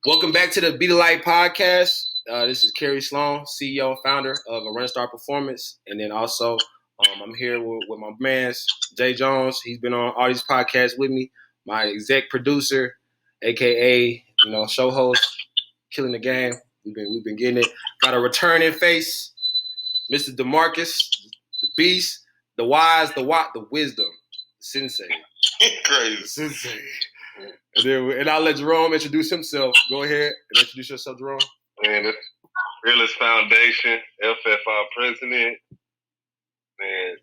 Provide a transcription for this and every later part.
Welcome back to the Be the Light podcast. This is K.Sloan, CEO and founder of a Star Performance. And then also, I'm here with my man, Jay Jones. He's been on all these podcasts with me. My exec producer, a.k.a., show host, killing the game. We've been getting it. Got a returning face, Mr. Dmarques, the beast, the wise, the wisdom, the sensei. Crazy. Sensei. And I'll let Jerome introduce himself. Go ahead and introduce yourself, Jerome. And it's Realist Foundation, FFI president. And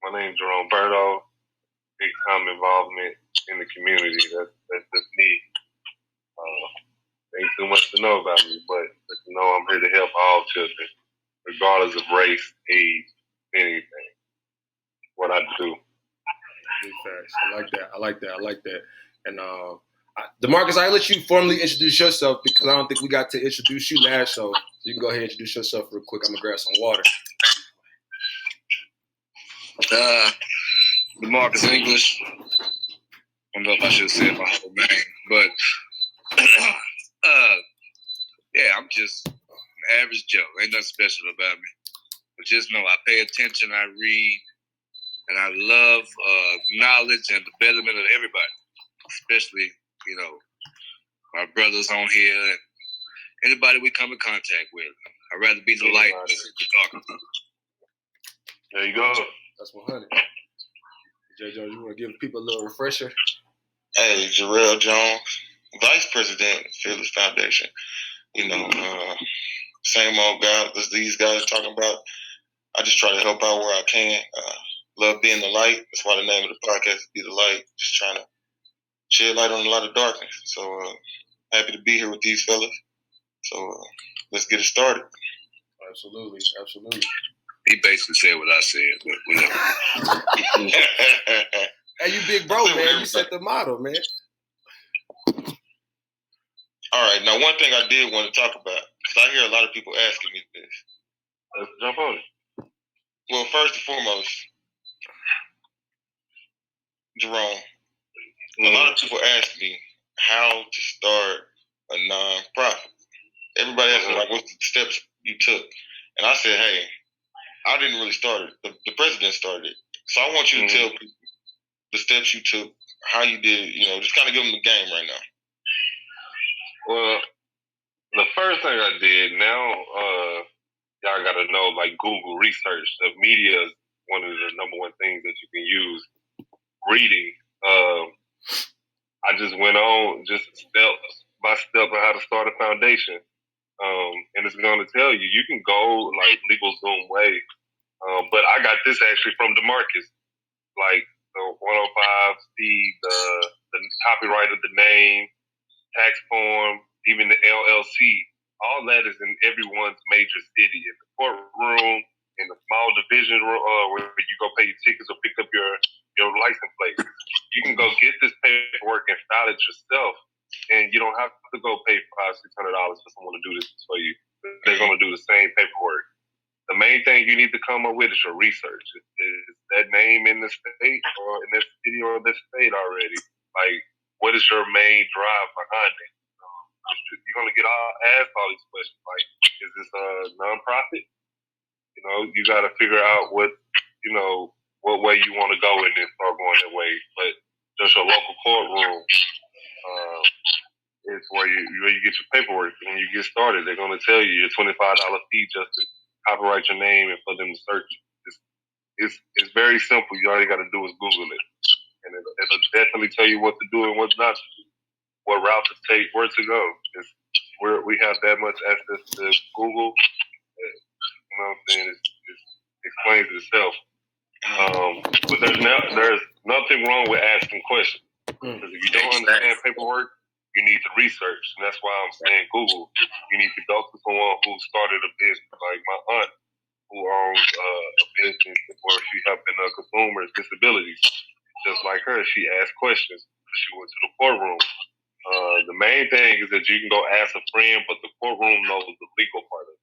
my name's Jerome Birdow. Big time involvement in the community. That's just me. Ain't too much to know about me, but I'm here to help all children, regardless of race, age, anything. What I do. Big facts. I like that. And Dmarques, I'll let you formally introduce yourself because I don't think we got to introduce you last show. So you can go ahead and introduce yourself real quick. I'm going to grab some water. Dmarques English. I don't know if I should say my whole name, but I'm just an average Joe. Ain't nothing special about me. But just know I pay attention, I read, and I love knowledge and development of everybody, especially, my brothers on here and anybody we come in contact with. I'd rather be the light than the dark. There you go. That's 100. J.J., you want to give people a little refresher? Hey, Jerell Jones, Vice President of Fearless Foundation. Same old guy as these guys are talking about. I just try to help out where I can. Love being the light. That's why the name of the podcast is Be the Light. Just trying to shed light on a lot of darkness. So happy to be here with these fellas. So let's get it started. Absolutely. He basically said what I said, but whatever. Hey, you big bro, man. You set the motto, man. All right. Now, one thing I did want to talk about, because I hear a lot of people asking me this. Let's jump on it. Well, first and foremost, Jerome, a lot of people ask me how to start a nonprofit. Everybody asks me, what's the steps you took? And I said, hey, I didn't really start it. The president started it. So I want you to tell people the steps you took, how you did it, just kind of give them the game right now. Well, the first thing I did, now y'all got to know, like Google research. The media is one of the number one things that you can use. Reading. I just went on just step by step on how to start a foundation. And it's going to tell you, you can go like LegalZoom way. But I got this actually from Dmarques. Like the 105C, the copyright of the name, tax form, even the LLC. All that is in everyone's major city. In the courtroom, in the small division where you go pay your tickets or pick up your license plate. You can go get this paperwork and file it yourself. And you don't have to go pay $500-$600 for someone to do this for you. They're going to do the same paperwork. The main thing you need to come up with is your research. Is that name in the state or in this city or this state already? Like, what is your main drive behind it? You're going to get asked all these questions. Like, is this a nonprofit? You got to figure out what way you want to go and then start going that way. But just your local courtroom is where you get your paperwork. When you get started, they're going to tell you your $25 fee just to copyright your name and for them to search. It's very simple. You all you got to do is Google it, and it'll definitely tell you what to do and what not to do, what route to take, where to go. We have that much access to Google. You know what I'm saying? It explains itself. But there's nothing wrong with asking questions. Because if you don't understand paperwork, you need to research. And that's why I'm saying Google. You need to go to someone who started a business, like my aunt, who owns a business where she helping consumers with disabilities. Just like her, she asked questions. She went to the courtroom. The main thing is that you can go ask a friend, but the courtroom knows the legal part of it.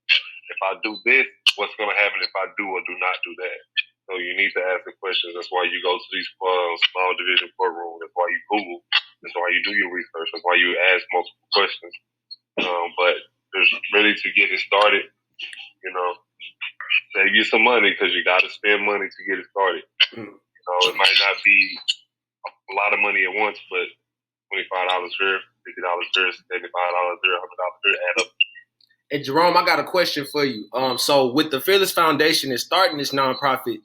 If I do this, what's going to happen if I do or do not do that? So you need to ask the questions. That's why you go to these small division courtrooms. That's why you Google. That's why you do your research. That's why you ask multiple questions. But there's really to get it started, save you some money because you got to spend money to get it started. It might not be a lot of money at once, but $25 here, $50 here, $75 here, $100 here, add up. And Jerome, I got a question for you. So with the Fearless Foundation and starting this nonprofit,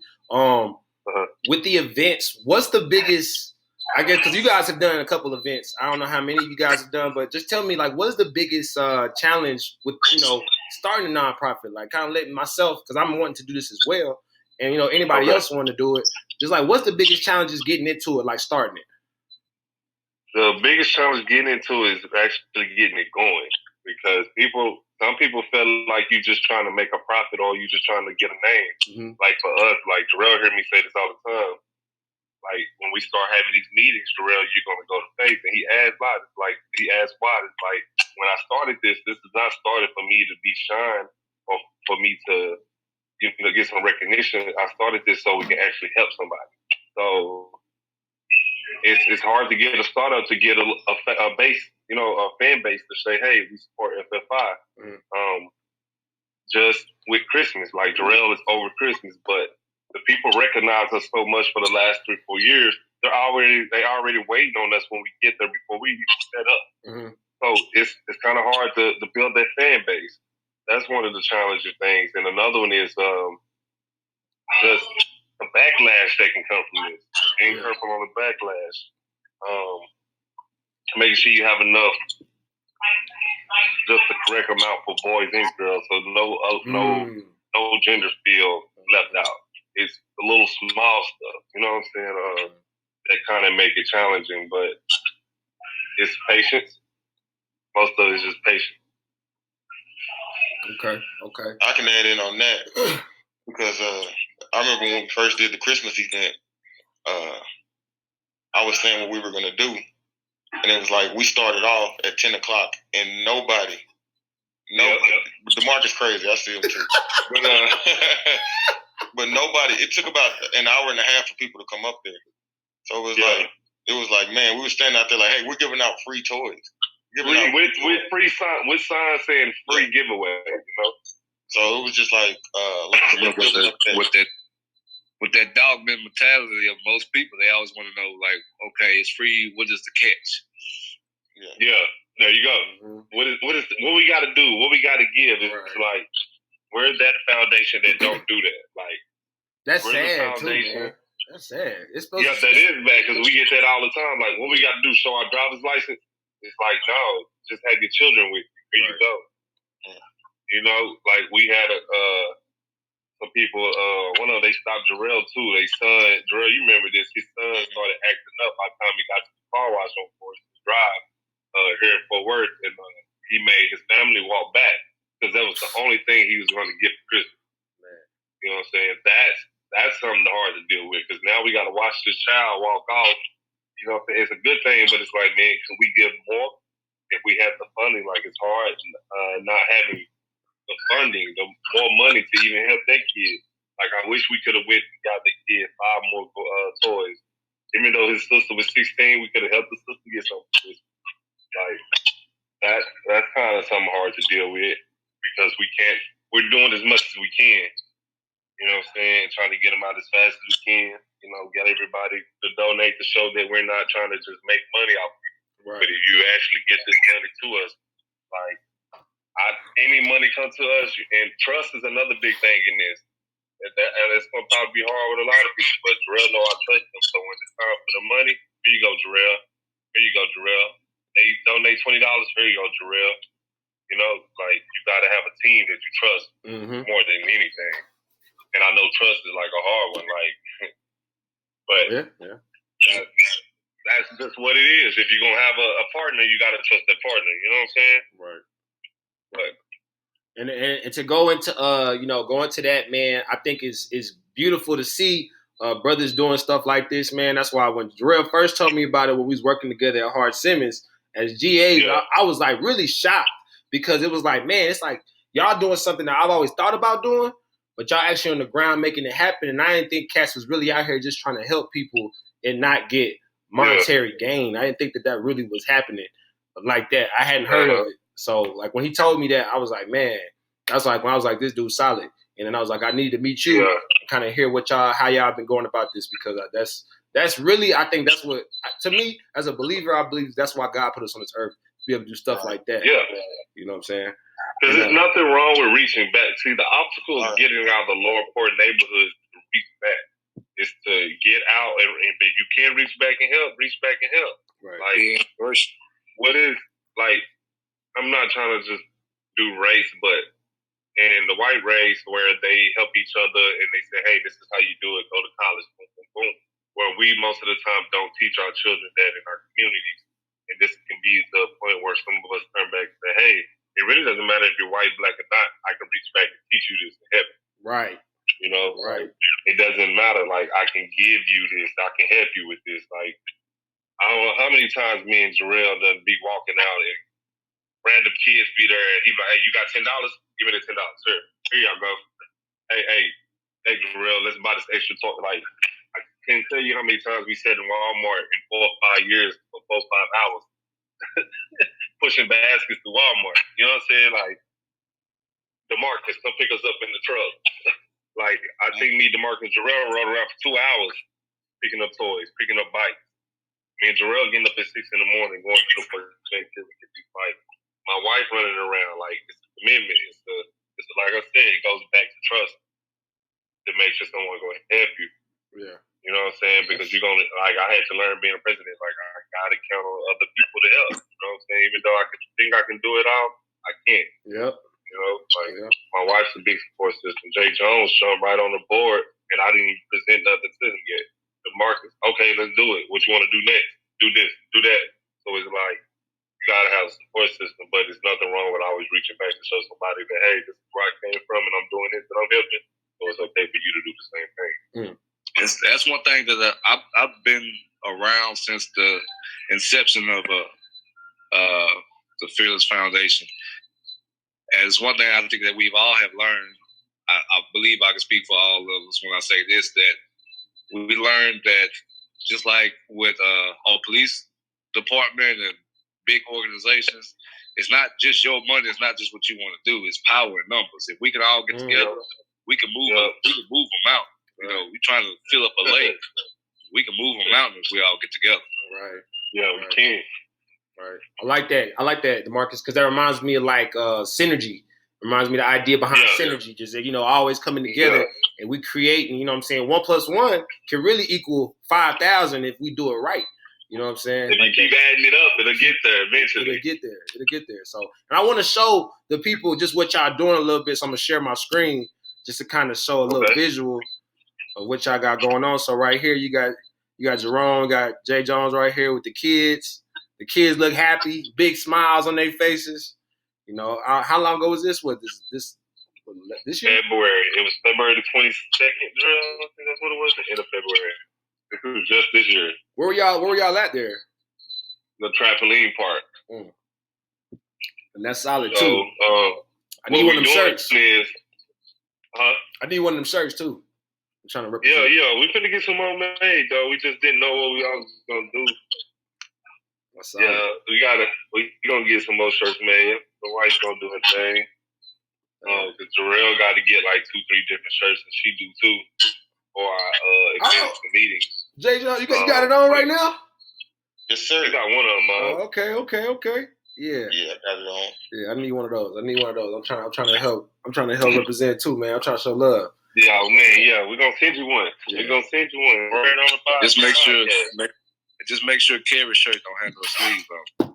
with the events, what's the biggest? I guess because you guys have done a couple events. I don't know how many you guys have done, but just tell me, like, what is the biggest challenge with starting a nonprofit? Like, kind of letting myself, because I'm wanting to do this as well, and anybody else want to do it. Just like, what's the biggest challenges getting into it, like starting it? The biggest challenge getting into it is actually getting it going, because some people feel like you just trying to make a profit or you just trying to get a name. Mm-hmm. Like for us, like Jerell heard me say this all the time. Like when we start having these meetings, Jerell, you're gonna go to faith, and he asked why. It's like when I started this is not started for me to be shined or for me to get some recognition. I started this so we can actually help somebody. So it's hard to get a startup to get a base, a fan base to say, hey, we support FFI. Mm-hmm. Just with Christmas, like Jerell is over Christmas, but the people recognize us so much for the last 3-4 years. They already waiting on us when we get there before we even set up. Mm-hmm. So it's kind of hard to build that fan base. That's one of the challenging things. And another one is just the backlash that can come from this. Being careful on the backlash. Making sure you have enough, just the correct amount for boys and girls, so no gender feel left out. It's the little small stuff, you know what I'm saying? That kind of make it challenging, but it's patience. Most of it is just patience. Okay. I can add in on that because I remember when we first did the Christmas event, I was saying what we were going to do, and it was like we started off at 10 o'clock, and nobody. Dmarques crazy. I see him too. But nobody. It took about an hour and a half for people to come up there. So it was like, man, we were standing out there like, hey, we're giving out free toys. With free sign, with signs saying free giveaway, So it was just like with that dog mentality of most people, they always want to know, like, okay, it's free. What is the catch? Yeah. There you go. Mm-hmm. What we got to do? What we got to give is like, where's that foundation that don't do that? Like, that's sad too, man. That's sad. It's supposed that is bad because we get that all the time. Like, what we got to do? Show our driver's license? It's like, no, just have your children with you. Here you go. Like we had some people. One of them, they stopped Jerell too. Jerell, you remember this? His son started acting up by the time he got to the car wash on Forest Drive here in Fort Worth, and he made his family walk back because that was the only thing he was going to get for Christmas. Man. You know what I'm saying? That's something hard to deal with because now we got to watch this child walk off. It's a good thing, but it's like, man, can we give more if we have the funding? Like, it's hard not having the funding, the more money to even help that kid. Like, I wish we could have went and got the kid 5 more toys. Even though his sister was 16, we could have helped the sister get something. Like, that's kind of something hard to deal with because we're doing as much as we can. You know what I'm saying? Trying to get them out as fast as we can. Get everybody to donate to show that we're not trying to just make money off of it. Right. But if you actually get this money to us, like, any money come to us, and trust is another big thing in this. And it's going to probably be hard with a lot of people, but Jerell know I trust them. So when it's time for the money, here you go, Jerell. Here you go, Jerell. They donate $20. Here you go, Jerell. Like, you got to have a team that you trust more than anything. And I know trust is like a hard one, like, but that's just what it is. If you're gonna have a partner, you gotta trust that partner. You know what I'm saying? Right. And to go into that, man, I think is beautiful to see brothers doing stuff like this, man. That's why when Jerell first told me about it when we was working together at Hard Simmons as GAs, I was like really shocked because it was like, man, it's like y'all doing something that I've always thought about doing. But y'all actually on the ground making it happen. And I didn't think Cass was really out here just trying to help people and not get monetary gain. I didn't think that really was happening like that. I hadn't heard of it. So like when he told me that, I was like, man, that's like when I was like, this dude's solid. And then I was like, I need to meet you and kind of hear how y'all been going about this, because that's really, I think that's what, to me, as a believer, I believe that's why God put us on this earth, to be able to do stuff like that. Yeah. You know what I'm saying? Because there's nothing wrong with reaching back. See, the obstacle is getting out of the lower poor neighborhoods to reach back. Is to get out, and if you can reach back and help, reach back and help. Right. Like, what is, like, I'm not trying to just do race, but in the white race where they help each other and they say, hey, this is how you do it, go to college, boom, boom, boom. Where we most of the time don't teach our children that in our communities. And this can be the point where some of us turn back and say, hey, it really doesn't matter if you're white, black, or not. I can reach back and teach you this in heaven. Right. You know? Right. It doesn't matter. Like, I can give you this. I can help you with this. Like, I don't know how many times me and Jerell done be walking out and random kids be there and he be like, hey, you got $10? Give me the $10. Sure. Here y'all go. Hey, Jerell, let's buy this extra talk. Like, I can't tell you how many times we sat in Walmart in 4 or 5 years for 4 or 5 hours pushing baskets to Walmart. You know what I'm saying? Like, Dmarques, come pick us up in the truck. Like, I think me, Dmarques, and Jerell rode around for 2 hours picking up toys, picking up bikes. Me and Jerell getting up at 6 in the morning, going to the first thing to get these bikes. My wife running around, like, it's a commitment. It's like I said, it goes back to trust to make sure someone's going to help you. Yeah. You know what I'm saying? Because you're going to, like, I had to learn being a president. Like, I got to count on other people to help. You know what I'm saying? Even though I think I can do it all, I can't. Yep. You know, like, my wife's a big support system. J. Jones showed right on the board, and I didn't even present nothing to him yet. Dmarques, okay, let's do it. What you want to do next? Do this, do that. So it's like, you got to have a support system, but there's nothing wrong with always reaching back to show somebody that, hey, this is where I came from, and I'm doing this, and I'm helping. So it's okay for you to do the same thing. That's one thing that I've been around since the inception of the Fearless Foundation. And it's one thing I think that we've all have learned. I believe I can speak for all of us when I say this, that we learned that just like with our police department and big organizations, it's not just your money. It's not just what you want to do. It's power in numbers. If we can all get together, we can move. We can move a mountain. You know, we trying to fill up a lake. We can move a mountain if we all get together. Right. Yeah, we can. Right. I like that, Dmarques, because that reminds me of like synergy. Reminds me of the idea behind synergy, just always coming together and we create, and 1 + 1 can really equal 5,000 if we do it right. You know what I'm saying? If you keep adding it up, it'll get there eventually. It'll get there. So, and I want to show the people just what y'all doing a little bit. So I'm gonna share my screen just to kind of show a little visual of what y'all got going on. So right here, you got Jerome, you got J. Jones right here with the kids. The kids look happy, big smiles on their faces. How long ago was this? What this year? February. It was February the 22nd. I think that's what it was. The end of February. It was just this year. Where were y'all at there? The trampoline park. And that's solid too. I need one of them shirts. I need one of them shirts too. I'm trying to represent. Yeah. We finna get some more made though. We just didn't know what we all was gonna do. We gonna get some more shirts made. The wife's gonna do her thing. Cause Jerell got to get like 2-3 different shirts, and she do too for our events and meetings. J. Jones, you got it on right now? Yes, sir. I got one of them. Okay. Yeah. Yeah, I got it on. Yeah, I need one of those. I'm trying to help. I'm trying to help represent too, man. I'm trying to show love. Yeah, man. Yeah, we're gonna send you one. Yeah. We're gonna send you one. Right on the podcast. Just make sure Kerry's shirt don't have no sleeves on.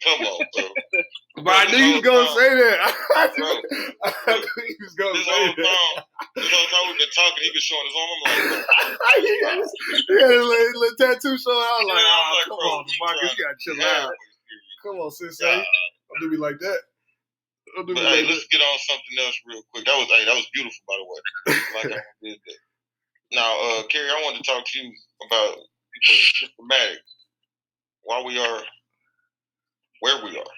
Come on, bro. But I knew you was gonna say that. I knew you was gonna say that. How we've been talking, he been showing his arm. I'm like, he had a little tattoo showing. I was like, come on, Dmarques, you gotta chill out. Come on, Sensei. Don't do me like that. Let's get on something else real quick. That was beautiful, by the way. Like I did that. Now, Kerry, I wanted to talk to you about systematic. Why we are where we are.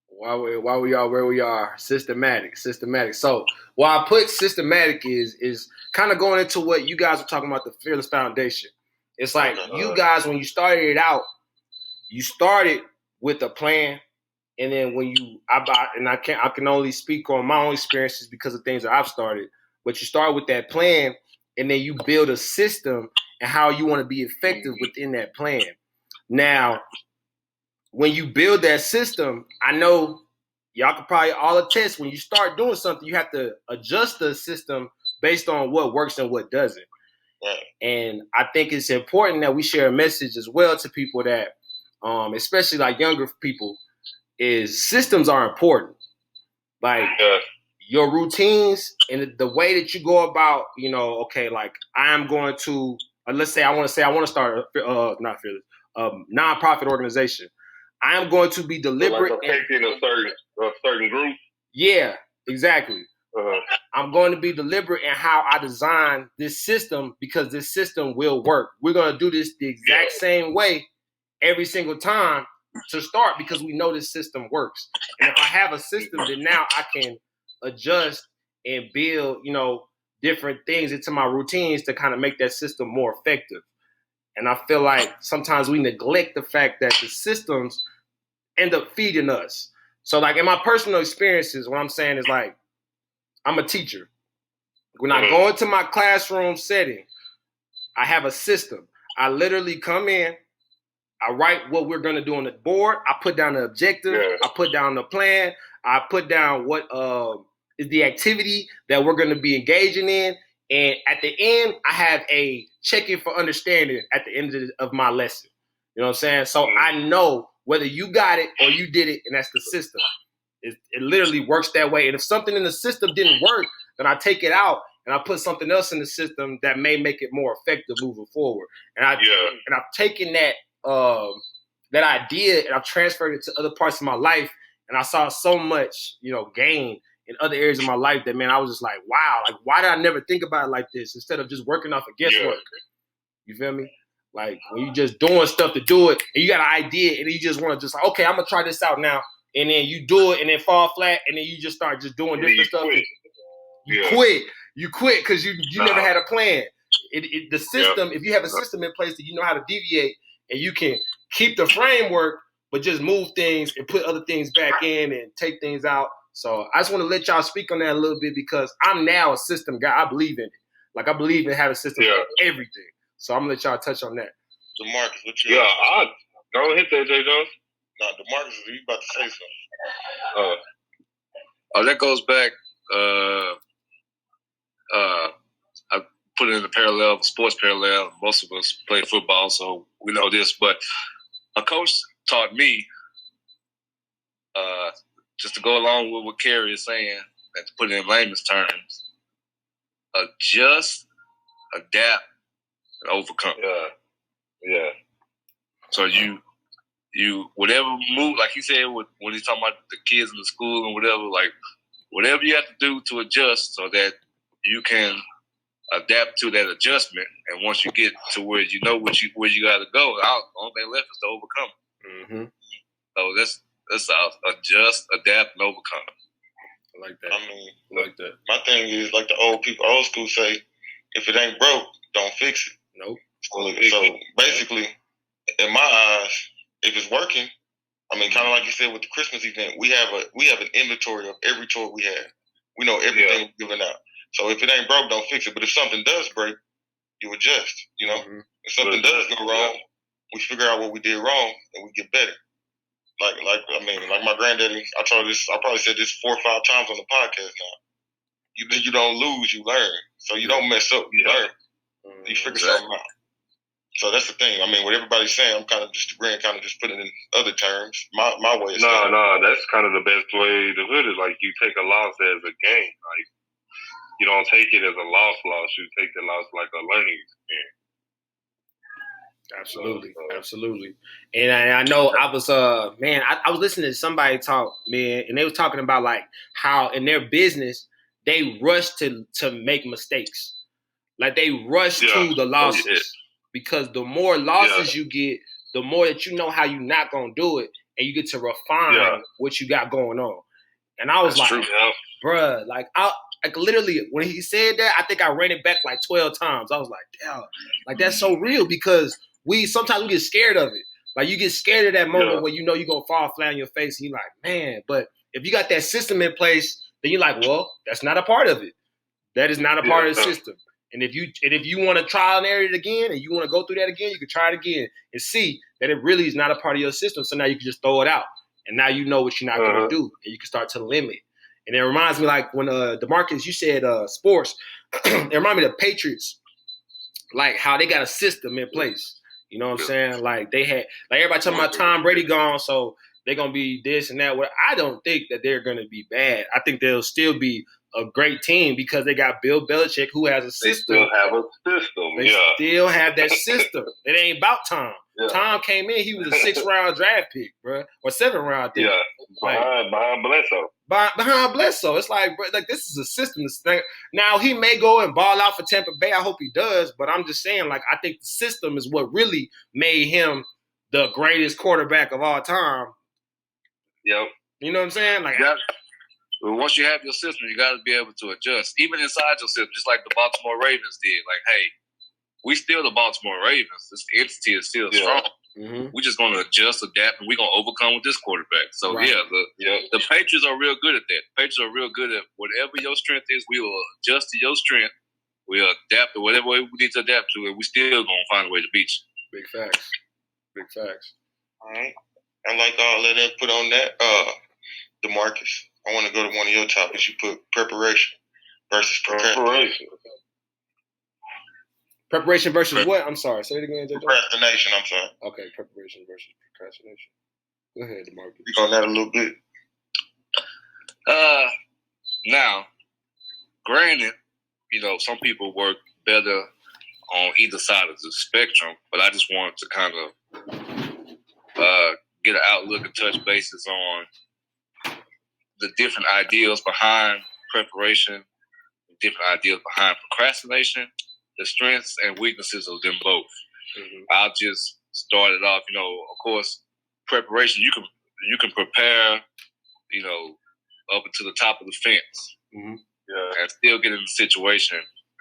Why we are where we are. Systematic. So why I put systematic is kind of going into what you guys were talking about, the Fearless Foundation. It's like you guys, when you started it out, you started with a plan, And then when I can only speak on my own experiences because of things that I've started. But you start with that plan, and then you build a system and how you want to be effective within that plan. Now, when you build that system, I know y'all could probably all attest when you start doing something, you have to adjust the system based on what works and what doesn't. Right. And I think it's important that we share a message as well to people that, especially like younger people, is systems are important. Like your routines and the way that you go about, okay, like I'm going to, let's say I want to start a nonprofit organization. I am going to be deliberate. So like affecting a certain group? Yeah, exactly. I'm going to be deliberate in how I design this system because this system will work. We're going to do this the exact same way every single time to start because we know this system works. And if I have a system, then now I can adjust and build, different things into my routines to kind of make that system more effective. And I feel like sometimes we neglect the fact that the systems end up feeding us. So like in my personal experiences, what I'm saying is like, I'm a teacher. When I go into my classroom setting, I have a system. I literally come in, I write what we're going to do on the board. I put down the objective. I put down the plan. I put down what is the activity that we're going to be engaging in. And at the end, I have a check-in for understanding at the end of my lesson. You know what I'm saying? So I know whether you got it or you did it, and that's the system. It literally works that way. And if something in the system didn't work, then I take it out and I put something else in the system that may make it more effective moving forward. And I've taken that idea and I've transferred it to other parts of my life. And I saw so much, gain in other areas of my life that, man, I was just like, wow, like, why did I never think about it like this instead of just working off of guesswork? You feel me? Like when you just doing stuff to do it and you got an idea and you just want to just like, okay, I'm going to try this out now. And then you do it and then fall flat and then you just start just doing different stuff. You quit because you never had a plan. The system, if you have a system in place that you know how to deviate and you can keep the framework, but just move things and put other things back in and take things out. So I just want to let y'all speak on that a little bit because I'm now a system guy. I believe in it. Like I believe in having a system for everything. So I'm going to let y'all touch on that. Dmarques, what you I'll go ahead, J. Jones. No, Dmarques, you about to say something. That goes back. I put it in the parallel, sports parallel. Most of us play football, so we know this. But a coach taught me, just to go along with what Kerry is saying, and to put it in layman's terms, adjust, adapt, and overcome. Yeah. So you whatever move, like he said when he's talking about the kids in the school and whatever, like whatever you have to do to adjust so that you can adapt to that adjustment. And once you get to where you know where you got to go, the only thing left is to overcome it. Mm-hmm. So that's adjust, adapt, and overcome. I like that. I mean, that. My thing is like the old school say, if it ain't broke, don't fix it. Nope. So basically, in my eyes, if it's working, I mean, kind of like you said with the Christmas event, we have an inventory of every toy we have. We know everything we're giving out. So if it ain't broke, don't fix it. But if something does break, you adjust. Mm-hmm. If something does go wrong, we figure out what we did wrong and we get better. Like my granddaddy, I probably said this 4 or 5 times on the podcast now. You don't lose, you learn. So you don't mess up, you learn. You figure something out. So that's the thing. I mean, what everybody's saying, I'm kind of just agreeing, kind of just putting it in other terms. My way of saying No, that's kind of the best way to put it. Like, you take a loss as a gain. Like, you don't take it as a loss. You take the loss like a learning experience. Absolutely. And I know I was I was listening to somebody talk, man, and they was talking about like how in their business they rush to make mistakes. Like they rush to the losses because the more losses you get, the more that you know how you're not gonna do it, and you get to refine what you got going on. And I was bruh, like literally when he said that, I think I ran it back like 12 times. I was like, damn, like that's so real because sometimes we get scared of it. Like, you get scared of that moment Yeah. when you know you're going to fall flat on your face, and you're like, man. But if you got that system in place, then you're like, well, that's not a part of it. That is not a part of the system. And if you want to trial and error it again, and you want to go through that again, you can try it again and see that it really is not a part of your system. So now you can just throw it out, and now you know what you're not going to do, and you can start to limit. And it reminds me, like when Dmarques, you said sports. It reminds me of the Patriots, like how they got a system in place. You know what I'm saying? Like they had, like everybody talking about Tom Brady gone, so they're gonna be this and that. Well, I don't think that they're gonna be bad. I think they'll still be a great team because they got Bill Belichick, who has a system. They still have a system. They still have that system. It ain't about Tom. Yeah. Tom came in, he was a 6th round draft pick, bro, or 7th round. I think. Yeah, behind Bledsoe. Behind Bledsoe, it's like, bro, like this is a system. Now he may go and ball out for Tampa Bay. I hope he does, but I'm just saying, like, I think the system is what really made him the greatest quarterback of all time. Yep. You know what I'm saying? Like, well, once you have your system, you got to be able to adjust, even inside your system, just like the Baltimore Ravens did. Like, hey, we still the Baltimore Ravens. This entity is still strong. Mm-hmm. We're just going to adjust, adapt, and we're going to overcome with this quarterback. So, the Patriots are real good at that. The Patriots are real good at whatever your strength is, we will adjust to your strength. We'll adapt to whatever way we need to adapt to, and we still going to find a way to beat you. Big facts. Big facts. All right. I like all of that put on that. Dmarques, I want to go to one of your topics. You put preparation versus procrastination. Preparation versus what? I'm sorry. Say it again. Procrastination, I'm sorry. Okay, preparation versus procrastination. Go ahead, Dmarques. Speak on that a little bit. Now, granted, you know, some people work better on either side of the spectrum, but I just wanted to kind of get an outlook and touch bases on the different ideals behind preparation, different ideas behind procrastination, the strengths and weaknesses of them both. Mm-hmm. I'll just start it off. You know, of course, preparation. You can prepare, you know, up to the top of the fence, and still get in the situation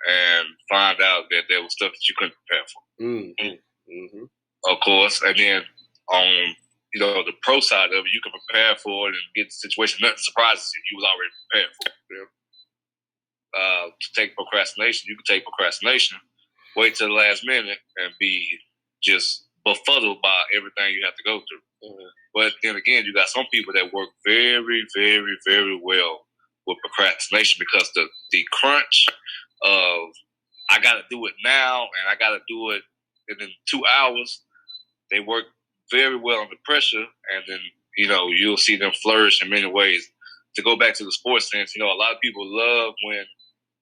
and find out that there was stuff that you couldn't prepare for. Mm-hmm. Of course, and then on the pro side of it, you can prepare for it and get the situation. Nothing surprises you. You was already prepared for it. Yeah. To take procrastination, you can take procrastination, wait till the last minute, and be just befuddled by everything you have to go through. Mm-hmm. But then again, you got some people that work very, very, very well with procrastination because the crunch of I got to do it now and I got to do it in 2 hours. They work very well under pressure, and then you'll see them flourish in many ways. To go back to the sports sense, a lot of people love when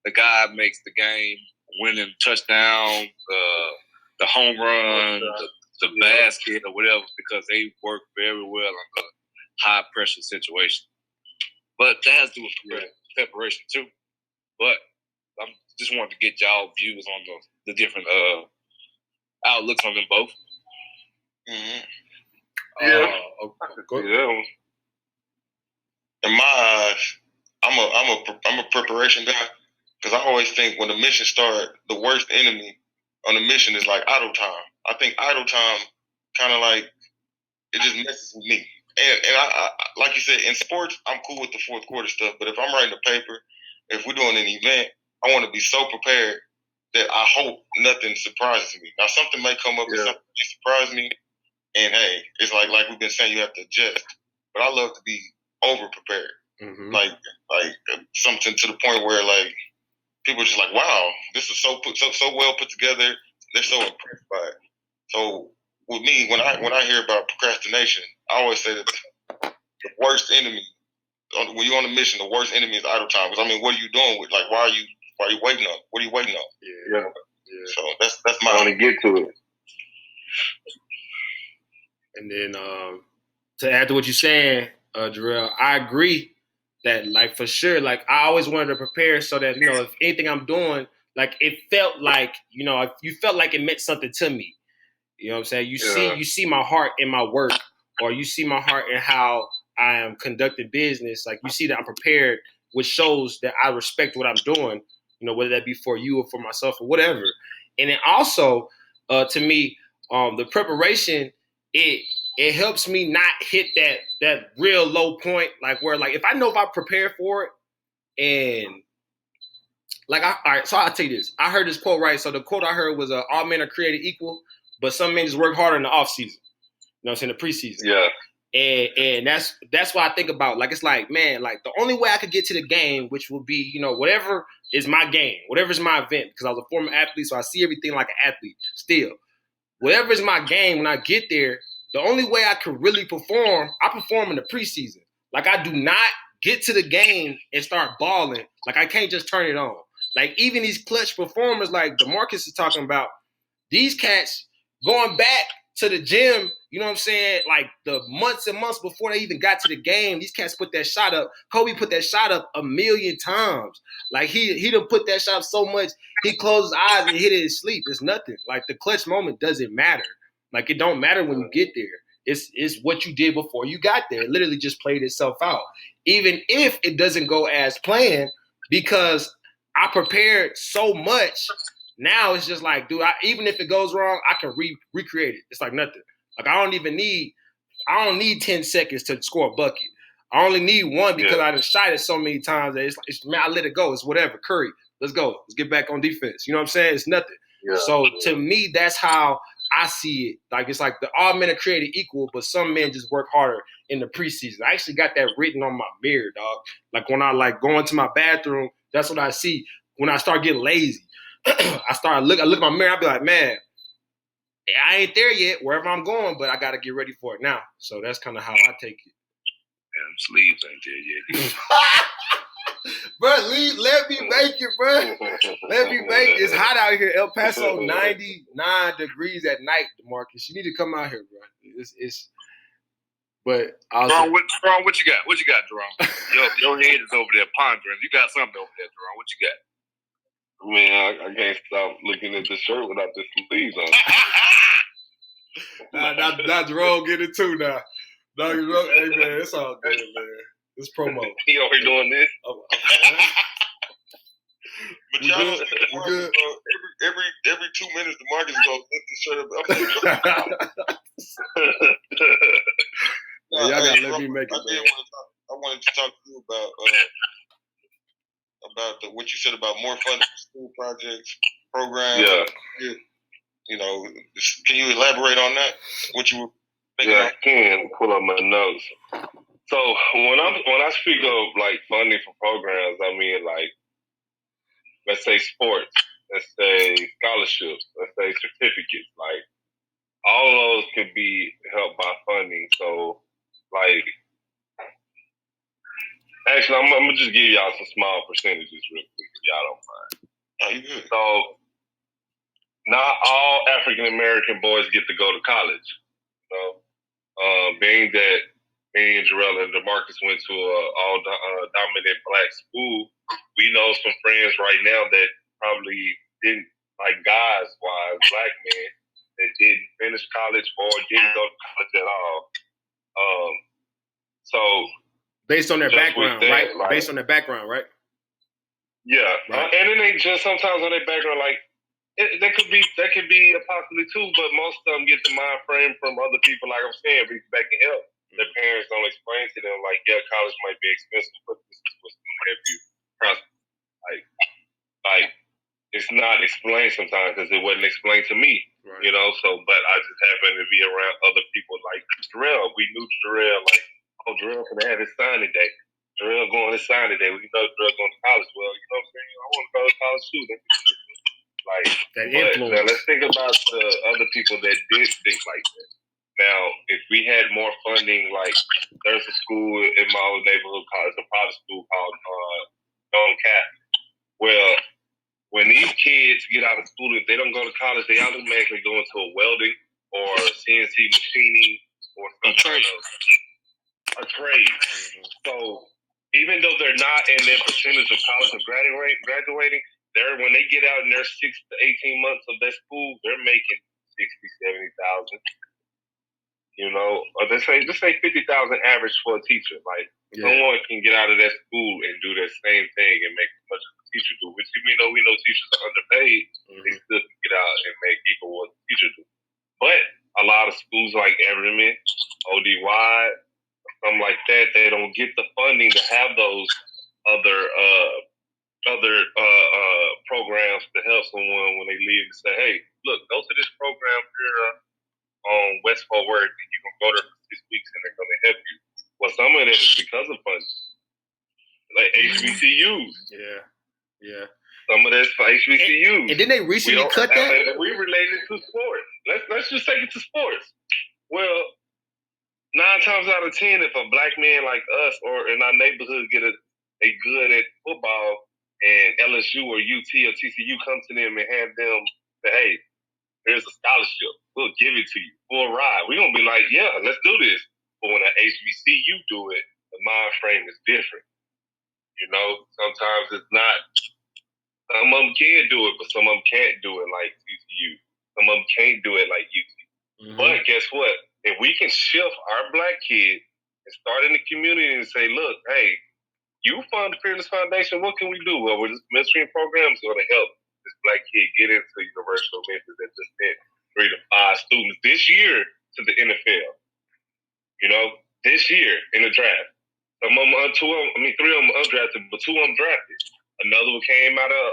the guy makes the game winning touchdown, the home run, the basket, or whatever, because they work very well under high pressure situation. But that has to do with preparation too. But I just wanted to get y'all views on the different outlooks on them both. Mm-hmm. In my eyes, I'm a preparation guy because I always think when the mission starts, the worst enemy on the mission is like idle time. I think idle time kind of like it just messes with me. And I like you said, in sports, I'm cool with the fourth quarter stuff. But if I'm writing a paper, if we're doing an event, I want to be so prepared that I hope nothing surprises me. Now, something may come up and something may surprise me. And, hey, it's like we've been saying, you have to adjust. But I love to be over-prepared. Mm-hmm. Like something to the point where, like, people are just like, wow, this is so well put together. They're so impressed by it. So, with me, when I hear about procrastination, I always say that the worst enemy, when you're on a mission, the worst enemy is idle time. Because, I mean, what are you doing with, like, why are you waiting on? What are you waiting on? Yeah. So, that's my... I want to get to it. And then to add to what you're saying, Jerell, I agree that, like, for sure, like, I always wanted to prepare so that, if anything I'm doing, like, it felt like, if you felt like it meant something to me. You know what I'm saying? You see my heart in my work, or you see my heart in how I am conducting business. Like, you see that I'm prepared, which shows that I respect what I'm doing, whether that be for you or for myself or whatever. And then also, to me, the preparation it helps me not hit that real low point, like where like if I know if I prepare for it and like all right, so I'll tell you this. I heard this quote, right? So the quote I heard was all men are created equal, but some men just work harder in the off season. You know what I'm saying? The preseason. Yeah. And that's what I think about. Like, it's like, man, like the only way I could get to the game, which will be, you know, whatever is my game, whatever is my event, because I was a former athlete, so I see everything like an athlete still. Whatever is my game, when I get there, the only way I could really perform, I perform in the preseason. Like, I do not get to the game and start balling. Like, I can't just turn it on. Like, even these clutch performers like Dmarques is talking about, these cats going back to the gym, you know what I'm saying? Like the months and months before they even got to the game, these cats put that shot up. Kobe put that shot up 1,000,000 times. Like he done put that shot up so much, he closed his eyes and hit it in his sleep. It's nothing. Like the clutch moment doesn't matter. Like it don't matter when you get there. It's what you did before you got there. It literally just played itself out. Even if it doesn't go as planned, because I prepared so much. Now it's just like, dude, even if it goes wrong, I can recreate it. It's like nothing. Like I don't need 10 seconds to score a bucket. I only need one because I done shot it so many times that it's man, I let it go. It's whatever. Curry, let's go. Let's get back on defense. You know what I'm saying? It's nothing. Yeah. So to me, that's how I see it. Like it's like all men are created equal, but some men just work harder in the preseason. I actually got that written on my mirror, dog. Like when I like go into my bathroom, that's what I see. When I start getting lazy. I look at my mirror, I'll be like, man, I ain't there yet, wherever I'm going, but I got to get ready for it now. So that's kind of how I take it. Damn, sleeves ain't there yet. Bro, let me make it, bro. Let me make it. It's hot out here. El Paso, 99 degrees at night, Dmarques. You need to come out here, bro. But Jerome, what you got? What you got, Jerome? Your head is over there pondering. You got something over there, Jerome. What you got? Man, I can't stop looking at the shirt without the sleeves on. Now Jerome get it too now. No, Jerome, hey man, it's all good, man. It's promo. He over doing this. But y'all don't see Dmarques, every 2 minutes Dmarques go lift the shirt up. Y'all gotta let me make it. I wanted to talk to you about what you said about more funding for school projects, programs. Yeah. You know, can you elaborate on that? What you were thinking? Yeah, I can pull up my notes. So when I speak of like funding for programs, I mean like let's say sports, let's say scholarships, let's say certificates, like all of those could be helped by funding. So like actually, I'm gonna just give y'all some small percentages real quick if y'all don't mind. Oh, you good. So, not all African American boys get to go to college. You know, being that me and Jerell and Dmarques went to a all dominant black school, we know some friends right now that probably didn't, like guys wise, black men that didn't finish college or didn't go to college at all. So. Based on their background, right? Like, based on their background, right? Yeah, right. And it ain't just sometimes on their background. Like that could be a possibility too. But most of them get the mind frame from other people. Like I'm saying, back and help. Their parents don't explain to them like, yeah, college might be expensive, but this is what's going to help you. Like it's not explained sometimes because it wasn't explained to me. Right. You know. So, but I just happened to be around other people like Jerell. We knew Jerell like. Oh, Jerell can have his signing day. Jerell going his signing day. We know Jerell going to college. Well, you know what I'm saying? I want to go to college too. Like, that influence. Now let's think about the other people that did think like that. Now, if we had more funding, like there's a school in my old neighborhood college, a private school called Young Cat. Well, when these kids get out of school, if they don't go to college, they automatically go into a welding or CNC machining or something else. A trade. So even though they're not in their percentage of college or graduating, they're when they get out in their 6 to 18 months of their school, they're making 60,000, 70,000. You know, or let's say 50,000 average for a teacher. Like someone can get out of that school and do that same thing and make as much as a teacher do. Which even though we know teachers are underpaid, they still can get out and make equal what a teacher do. But a lot of schools like Everman, ODY, something like that, they don't get the funding to have those other programs to help someone when they leave and say, hey, look, go to this program here on West Fort Worth, and you can go there for 6 weeks and they're going to help you. Well, some of it is because of funding, like HBCUs. Yeah. Some of that's for HBCUs. And didn't they recently cut that? We related to sports. Let's just take it to sports. Well, 9 times out of 10, if a black man like us or in our neighborhood get a good at football, and LSU or UT or TCU come to them and have them say, hey, here's a scholarship. We'll give it to you for a ride. We're going to be like, yeah, let's do this. But when an HBCU do it, the mind frame is different. You know, sometimes it's not. Some of them can do it, but some of them can't do it like TCU. Some of them can't do it like UT. Mm-hmm. But guess what? If we can shift our black kid and start in the community and say, look, hey, you fund the Fearless Foundation, what can we do? Well, this mentoring program is going to help this black kid get into University of Memphis and just sent 3 to 5 students this year to the NFL. You know, this year in the draft. Some of them, 3 of them undrafted, but 2 of them drafted. Another one came out of,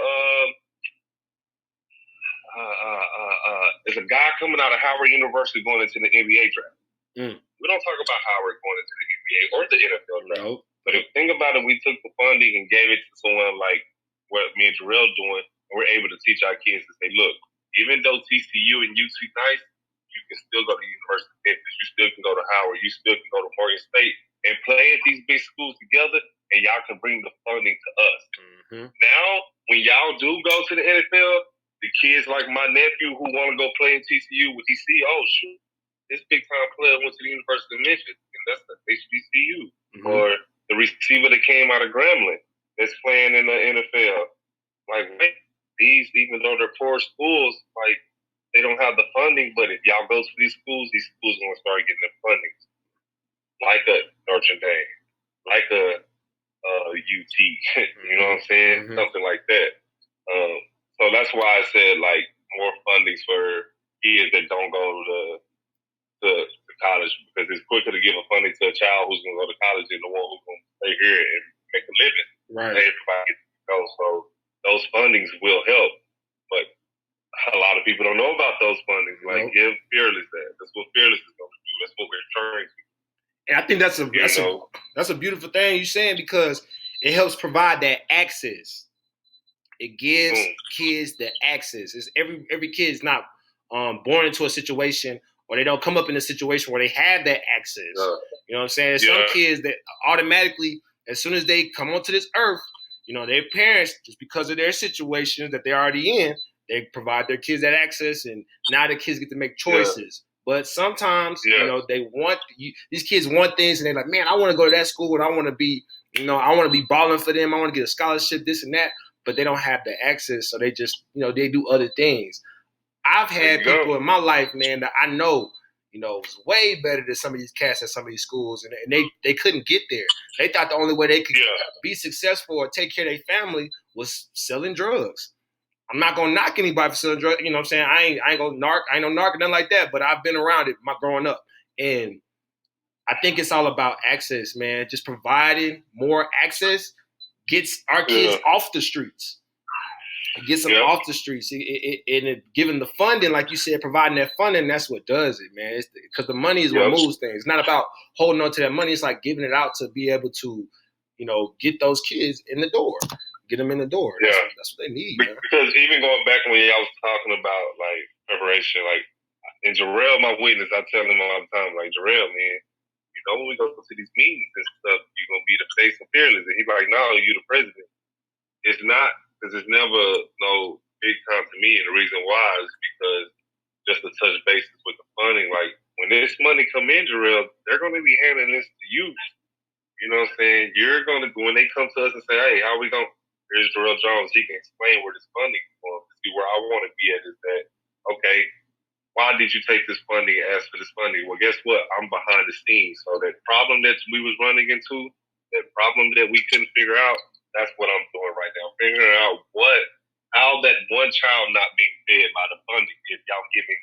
there's a guy coming out of Howard University going into the NBA draft. We don't talk about Howard going into the NBA or the NFL draft. Nope. But if think about it, we took the funding and gave it to someone like what me and Jerell doing, and we're able to teach our kids to say, look, even though TCU and UT nice, you can still go to University of Memphis, you still can go to Howard, you still can go to Morgan State and play at these big schools together, and y'all can bring the funding to us. Mm-hmm. Now, when y'all do go to the NFL, the kids like my nephew who want to go play in TCU, when he see, oh, shoot, this big-time player went to the University of Memphis, and that's the HBCU. Mm-hmm. Or the receiver that came out of Grambling that's playing in the NFL. Like, wait, these, even though they're poor schools, like, they don't have the funding, but if y'all go to these schools are going to start getting the funding. Like a Notre Dame, like a UT, you know what I'm saying? Mm-hmm. Something like that. So that's why I said, like, more fundings for kids that don't go to college, because it's quicker to give a funding to a child who's going to go to college than the one who's going to stay here and make a living. Right. Everybody gets to go. So those fundings will help. But a lot of people don't know about those fundings. Like, give Fearless that. That's what Fearless is going to do. That's what we're trying to do. And I think that's a beautiful thing you're saying, because it helps provide that access. It gives kids the access. It's every kid is not born into a situation, or they don't come up in a situation where they have that access. You know what I'm saying? There's some kids that automatically, as soon as they come onto this earth, you know, their parents, just because of their situations that they're already in, they provide their kids that access, and now the kids get to make choices. But sometimes, you know, these kids want things, and they're like, man, I want to go to that school, and I want to be, you know, I want to be balling for them. I want to get a scholarship, this and that. But they don't have the access, so they just, you know, they do other things. I've had people in my life, man, that I know, you know, was way better than some of these cats at some of these schools, and they couldn't get there. They thought the only way they could be successful or take care of their family was selling drugs. I'm not gonna knock anybody for selling drugs. You know what I'm saying? I ain't gonna narc. I ain't no narc or nothing like that. But I've been around it growing up, and I think it's all about access, man. Just providing more access gets our kids off the streets. It gets them off the streets. And giving the funding, like you said, providing that funding, that's what does it, man. Because the money is what moves things. It's not about holding on to that money. It's like giving it out to be able to, you know, get those kids in the door. Get them in the door. That's what they need. Man. Because even going back when y'all was talking about, like, preparation, like, and Jerell, my witness, I tell him all the time, like, Jerell, man, you know, when we go to these meetings and stuff, you're going to be the face of Fearless. And he's like, no, you the president. It's not, because it's never no big time to me. And the reason why is because just to touch bases with the funding, like, when this money come in, Jerell, they're going to be handing this to you. You know what I'm saying? You're going to, when they come to us and say, hey, how are we going to, here's Jerell Jones, he can explain where this funding is going. See, where I want to be at is that, okay, why did you take this funding and ask for this funding? Well, guess what? I'm behind the scenes. So that problem that we was running into, that problem that we couldn't figure out, that's what I'm doing right now. Figuring out how that one child not being fed by the funding, if y'all giving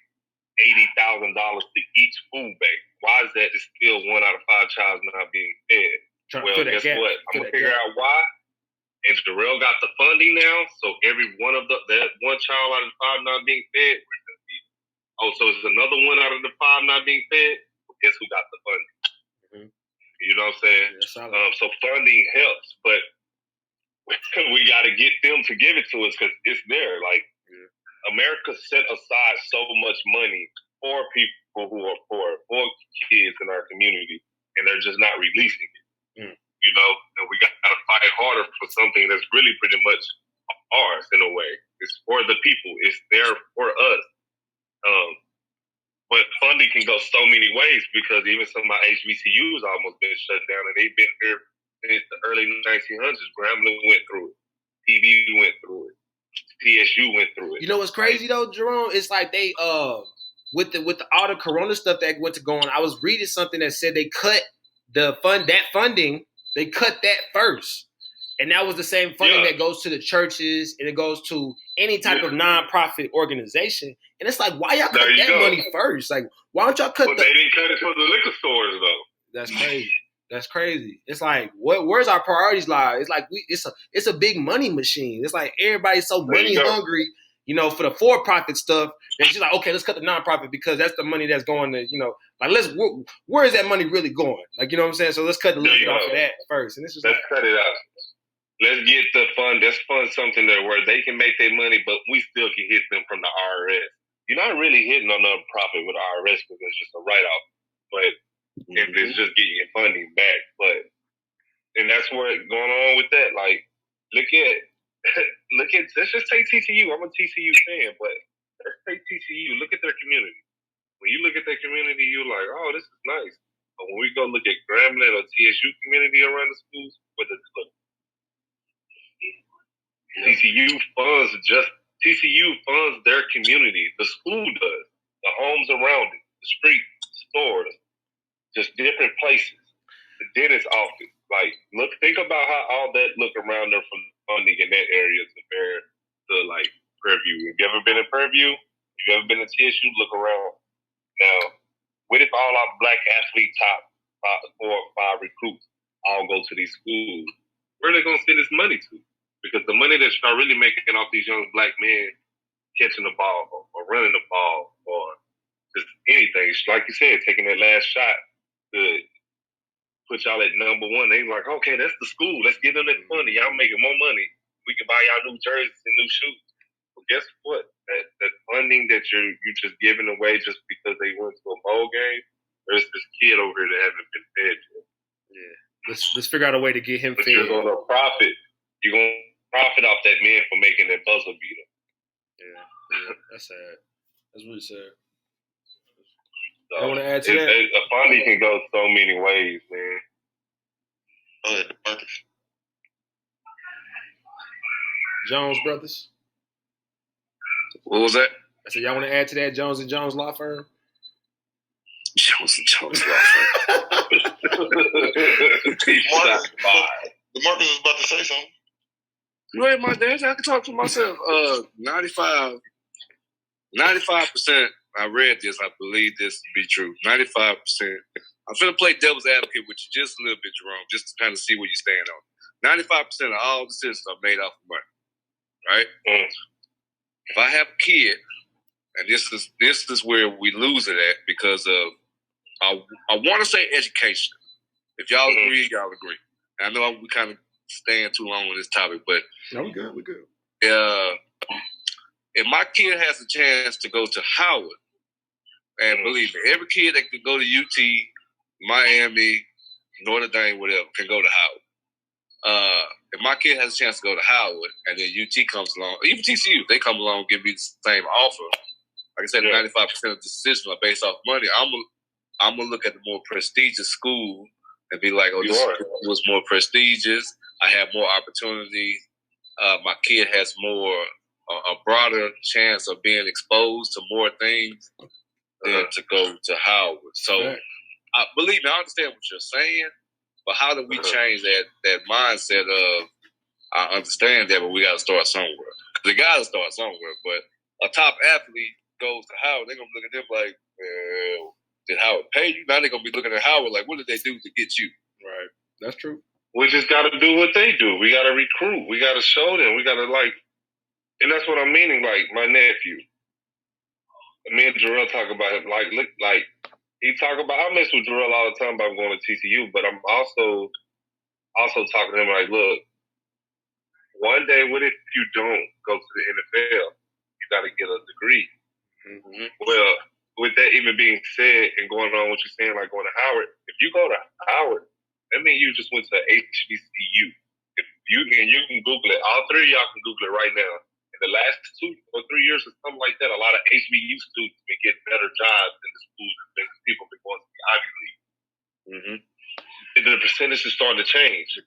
$80,000 to each food bank. Why is that? It's still 1 out of 5 child not being fed. Well, guess what? I'm gonna figure out why. And Jerell got the funding now, so every one of that 1 child out of 5 not being fed, we're gonna be. Oh, so it's another 1 out of the 5 not being fed. Well, guess who got the funding? Mm-hmm. You know what I'm saying? So funding helps, but we got to get them to give it to us because it's there. Like America set aside so much money for people who are poor, for kids in our community, and they're just not releasing it. You know, and we got to fight harder for something that's really pretty much ours in a way. It's for the people. It's there for us. But funding can go so many ways because even some of my HBCUs almost been shut down, and they've been here since the early 1900s. Grambling went through it. TV went through it. TSU went through it. You know what's crazy though, Jerome? It's like they with all the Corona stuff that went to go on. I was reading something that said they cut funding. They cut that first. And that was the same funding that goes to the churches and it goes to any type of nonprofit organization. And it's like, why y'all cut that money first? Like, why don't y'all cut they didn't cut it for the liquor stores, though. That's crazy. That's crazy. It's like, where's our priorities lie? It's like it's a big money machine. It's like everybody's so money hungry, you know, for the for-profit stuff. They're just like, okay, let's cut the nonprofit because that's the money that's going to, you know, like where is that money really going? Like, you know what I'm saying? So let's cut the lid off of that first. And it's just let's cut it out. Let's get the fund. Let's fund something there where they can make their money, but we still can hit them from the IRS. You're not really hitting on the profit with the IRS because it's just a write-off. But if it's just getting your funding back, and that's what's going on with that. Like, look at. Let's just take TCU. I'm a TCU fan, but let's take TCU. Look at their community. When you look at their community, you're like, oh, this is nice. But when we go look at Grambling or TSU community around the schools, what does it look? TCU funds their community. The school does. The homes around it, the street, stores, just different places. The dentist office. Like, think about how all that look around there from funding in that area compared to like Prairie View. Have you ever been in Prairie View? Have you ever been in TSU? Look around. Now, what if all our black athlete top 4 or 5 recruits all go to these schools? Where are they going to send this money to? Because the money that y'all really making off these young black men catching the ball or running the ball or just anything, like you said, taking that last shot to put y'all at number 1. They like, okay, that's the school. Let's get them that money. Y'all making more money. We can buy y'all new jerseys and new shoes. Well, guess what? That funding that you're just giving away just because they went to a bowl game, there's this kid over here that haven't been fed yet. Yeah. Let's figure out a way to get him fed. You're going to profit. You're going to profit off that man for making that buzzer beater. Yeah, that's sad. That's really sad. So I want to add to that. A funding can go so many ways, man. Go ahead, Dmarques. Jones Brothers. What was that? I said, y'all want to add to that Jones and Jones law firm? Jones and Jones law firm. Dmarques was about to say something. Go ahead, my dad. I can talk for myself. 95%. I read this. I believe this to be true. 95%. I'm finna play devil's advocate with you just a little bit, Jerome, just to kind of see where you stand on. 95% of all decisions are made off of money, right? If I have a kid, and this is where we lose it at because of I want to say education. If y'all agree, y'all agree. And I know we kind of staying too long on this topic, but no, we good. We good. If my kid has a chance to go to Howard, and believe me, every kid that could go to UT, Miami, Notre Dame, whatever, can go to Howard. If my kid has a chance to go to Howard, and then UT comes along, even TCU, they come along and give me the same offer. Like I said, 95% of the decisions are based off money. I'm gonna look at the more prestigious school and be like, oh, this school was more prestigious. I have more opportunities. My kid has a broader chance of being exposed to more things than to go to Howard. So, believe me, I understand what you're saying, but how do we change that mindset of, I understand that, but we got to start somewhere. They got to start somewhere. But a top athlete goes to Howard, they're gonna look at him like, well, did Howard pay you? Now they're gonna be looking at Howard like, what did they do to get you? Right. That's true. We just got to do what they do. We got to recruit. We got to show them. We got to and that's what I'm meaning. Like my nephew, me and Jerell talk about him. Like he talk about. I mess with Jerell all the time about going to TCU, but I'm also talking to him like, look, one day, what if you don't go to the NFL? You got to get a degree. Mm-hmm. Well, with that even being said and going on what you're saying, like going to Howard, if you go to Howard, that means you just went to HBCU. If you can Google it. All three of y'all can Google it right now. In the last 2 or 3 years or something like that, a lot of HBCU students have been getting better jobs in the schools than people have been going to the Ivy League. Mm-hmm. And the percentage is starting to change. You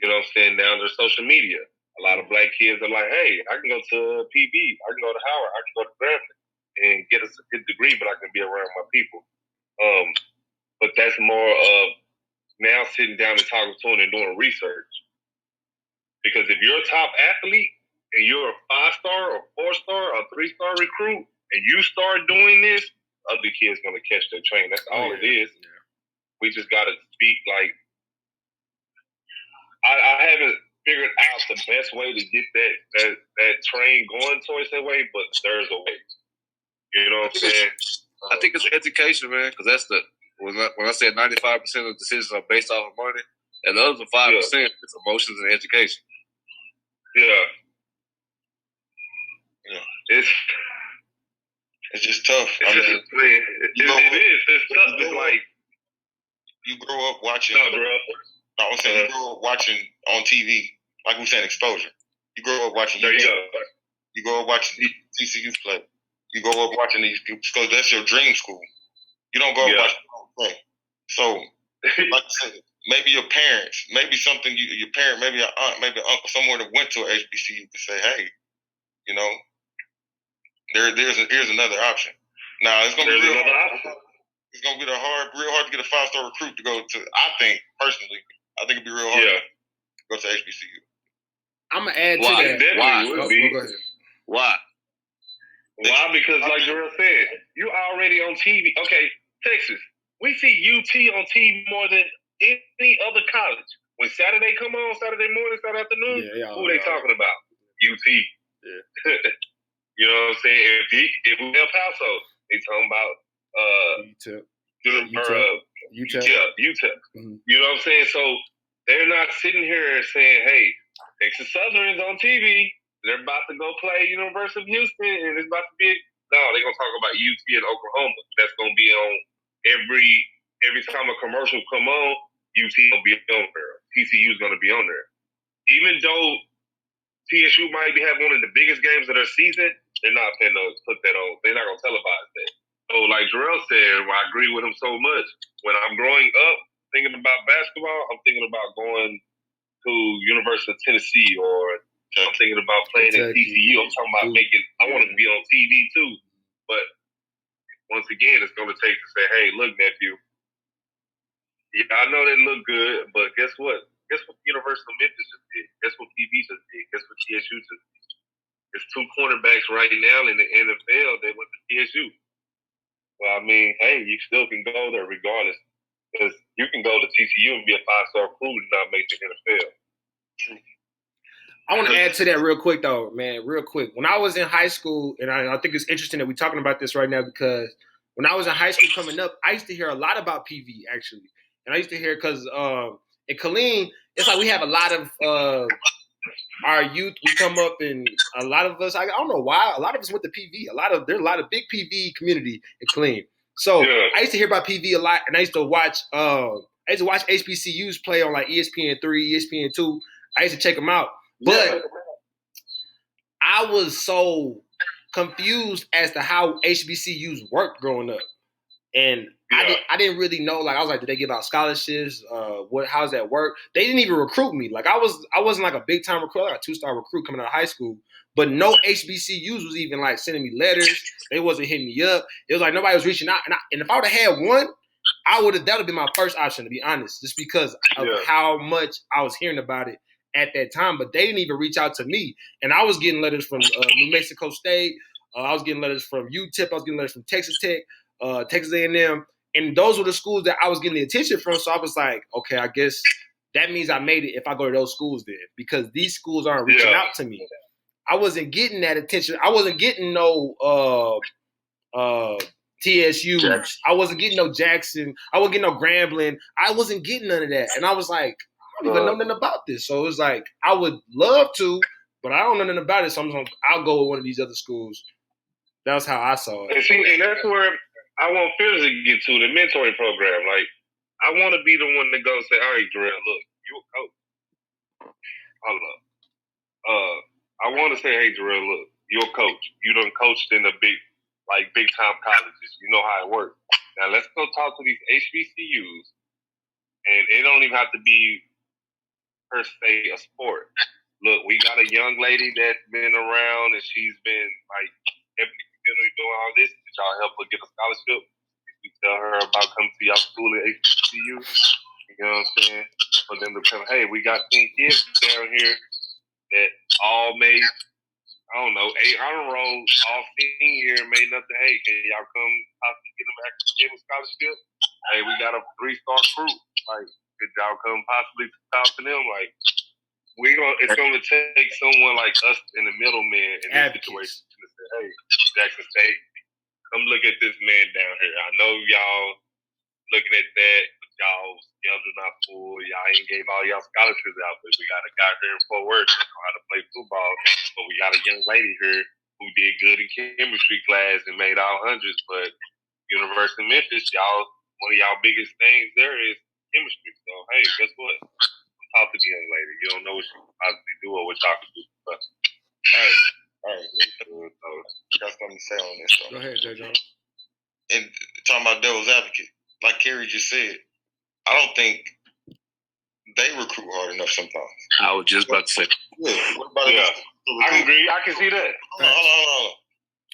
know what I'm saying? Now there's social media. A lot of black kids are like, hey, I can go to PV. I can go to Howard. I can go to Grambling and get a good degree, but I can be around my people. But that's more of now sitting down and talking to them and doing research. Because if you're a top athlete and you're a 5-star or 4-star or 3-star recruit and you start doing this, other kids going to catch their train. That's all it is. Yeah. We just got to speak like I haven't figured out the best way to get that train going towards that way, but there's a way. You know what I'm saying? I think it's education, man, because that's when I said 95% of decisions are based off of money, and the other 5% is emotions and education. Yeah. It's just tough. It is. It's tough. It's like you grow up watching. No, bro. No, I'm saying you grow up watching on TV, like we saying exposure. You grow up watching. You grow up watching TCU play. You grow up watching these people because that's your dream school. You don't grow up watching play. So, like I said, maybe your parents, maybe something your parent, maybe your aunt, maybe an uncle, somewhere that went to a HBCU could say, hey, you know, here's another option. Now it's gonna be real hard. It's gonna be real hard to get a 5-star recruit to go to. I think personally, it'd be real hard to go to HBCU. I'm gonna add to that. Why? Go ahead. Why? Why? Because like Jerell said, you already on TV. Okay, Texas. We see UT on TV more than any other college. When Saturday come on, Saturday morning, Saturday afternoon, who are they talking about? UT. Yeah. You know what I'm saying? If we El Paso, they talking about UTEP. Mm-hmm. You know what I'm saying? So they're not sitting here saying, hey, Texas Southern is on TV. They're about to go play University of Houston, and it's about to be no. They're gonna talk about UT in Oklahoma. That's gonna be on every time a commercial come on. UT gonna be on there. TCU is gonna be on there. Even though TSU might have one of the biggest games of their season, they're not gonna put that on. They're not gonna televise that. So, like Jerell said, I agree with him so much. When I'm growing up thinking about basketball, I'm thinking about going to University of Tennessee or I'm thinking about playing at TCU. I'm talking about I want to be on TV too. But once again, it's going to take to say, hey, look, nephew, I know they look good, but guess what? Guess what University of Memphis just did? Guess what PV just did? Guess what TSU just did? There's 2 cornerbacks right now in the NFL that went to TSU. Well, I mean, hey, you still can go there regardless. Because you can go to TCU and be a 5-star recruit and not make the NFL. True. I want to add to that real quick, though, man, real quick. When I was in high school, and I think it's interesting that we're talking about this right now because when I was in high school coming up, I used to hear a lot about PV, actually. And I used to hear because in Killeen, it's like we have a lot of our youth. We come up and a lot of us, I don't know why, a lot of us went to PV. There's a lot of big PV community in Killeen. So I used to hear about PV a lot, and I used to watch HBCUs play on like ESPN3, ESPN2. I used to check them out. But I was so confused as to how HBCUs worked growing up. And I didn't really know. Like, I was like, did they give out scholarships? How's that work? They didn't even recruit me. Like, I wasn't like a big-time recruit, like a 2-star recruit coming out of high school. But no HBCUs was even, like, sending me letters. They wasn't hitting me up. It was like nobody was reaching out. And if I would have had one, that would have been my first option, to be honest, just because of how much I was hearing about it at that time. But they didn't even reach out to me. And I was getting letters from New Mexico State, I was getting letters from UTEP. I was getting letters from Texas Tech, Texas A&M. And those were the schools that I was getting the attention from. So I was like, okay, I guess that means I made it if I go to those schools then. Because these schools aren't reaching out to me. I wasn't getting that attention. I wasn't getting no TSU. Jackson. I wasn't getting no Jackson. I wasn't getting no Grambling. I wasn't getting none of that. And I was like, I don't even know nothing about this. So it was like, I would love to, but I don't know nothing about it. So I'll go with one of these other schools. That's how I saw it. And see, and that's where I want Phil to get to, the mentoring program. Like, I want to be the one to go say, all right, Jerell, look, you a coach. Hold up. I want to say, hey, Jerell, look, you a coach. You done coached in the big time colleges. You know how it works. Now let's go talk to these HBCUs, and it don't even have to be per se a sport. Look, we got a young lady that's been around, and she's been like helping the community doing all this. Did y'all help her get a scholarship? Did you tell her about coming to y'all school at HBCU? You know what I'm saying? For them to come, hey, we got 10 kids down here that all made, I don't know, 8 honor rolls all senior year, made nothing. Hey, can y'all come possibly get them academic scholarship? Hey, we got a 3-star group. Like, could y'all come possibly talk to them? Like, it's gonna take someone like us in the middleman in this situation to say, hey, Jackson State, come look at this man down here. I know y'all looking at that, but y'all schedule not full. Y'all ain't gave all y'all scholarships out, but we got a guy here in Fort Worth that know how to play football. But we got a young lady here who did good in chemistry class and made all hundreds. But University of Memphis, one of y'all biggest things there is chemistry. So hey, guess what? Talk to the young lady. You don't know what she can possibly do or what y'all can do. But, All right. I got something to say on this. Go ahead, J. John. And talking about devil's advocate, like Kerry just said, I don't think they recruit hard enough sometimes. I was just about to say. Yeah. What about I agree. I can see that. Hold on.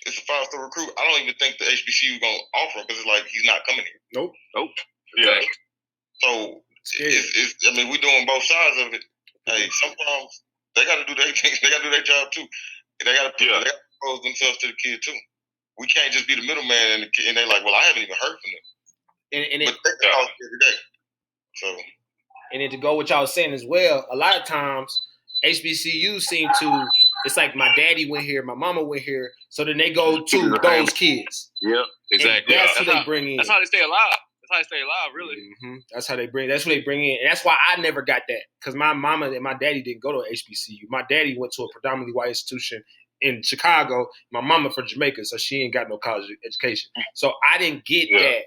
It's a 5-star recruit. I don't even think the HBCU going to offer him because it's like he's not coming here. Nope. Yeah. So I mean, we're doing both sides of it. Hey, sometimes they got to do their thing. They got to do their job too. They got to propose themselves to the kid too. We can't just be the middleman and they're like, well, I haven't even heard from them. But they call every day. So. And then to go what y'all was saying as well, a lot of times HBCUs seem to, it's like my daddy went here, my mama went here, so then they go to those kids. Yep, exactly. And that's who they bring in. That's how they stay alive. That's how they stay alive, really. Mm-hmm. That's who they bring in. And that's why I never got that. Because my mama and my daddy didn't go to HBCU. My daddy went to a predominantly white institution in Chicago. My mama from Jamaica, so she ain't got no college education. So I didn't get that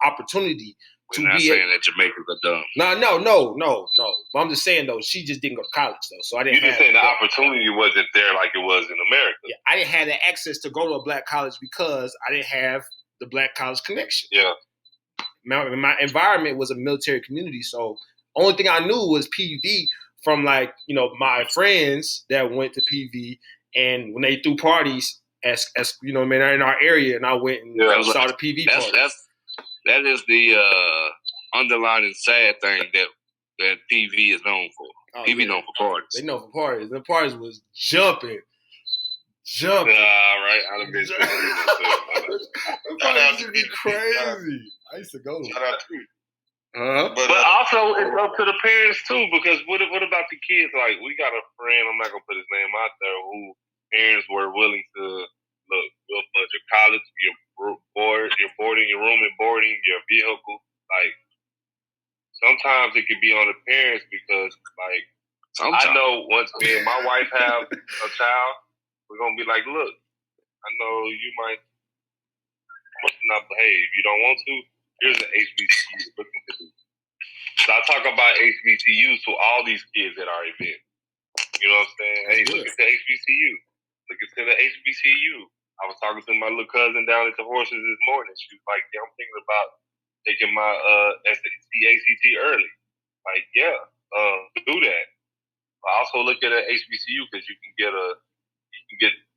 opportunity to We're not be saying that Jamaicans are dumb. No. But I'm just saying, though, she just didn't go to college, though. So I didn't You just saying the opportunity wasn't there like it was in America. Yeah, I didn't have the access to go to a black college because I didn't have the black college connection. Yeah. My environment was a military community, so only thing I knew was PV from my friends that went to PV, and when they threw parties as in our area, and I went and saw the PV party. That is the underlining sad thing that PV is known for. PV known for parties. They know for parties. The parties was jumping. Right. I done been the parties should be crazy. I used to go. Shout out to you. But also, it's up to the parents too, because what about the kids? Like, we got a friend, I'm not gonna put his name out there, who parents were willing to look, we'll fund your college, your boarding, your room and boarding, your vehicle. Like, sometimes it could be on the parents because, like, I know once me and my wife have a child, we're gonna be like, look, I know you might not behave. If you don't want to, here's an HBCU looking to do. So I talk about HBCUs to all these kids at our event. You know what I'm saying? Hey, look at the HBCU. Look at the HBCU. I was talking to my little cousin down at the horses this morning. She was like, yeah, I'm thinking about taking my ACT early. Like, do that. I also look at an HBCU because you can get a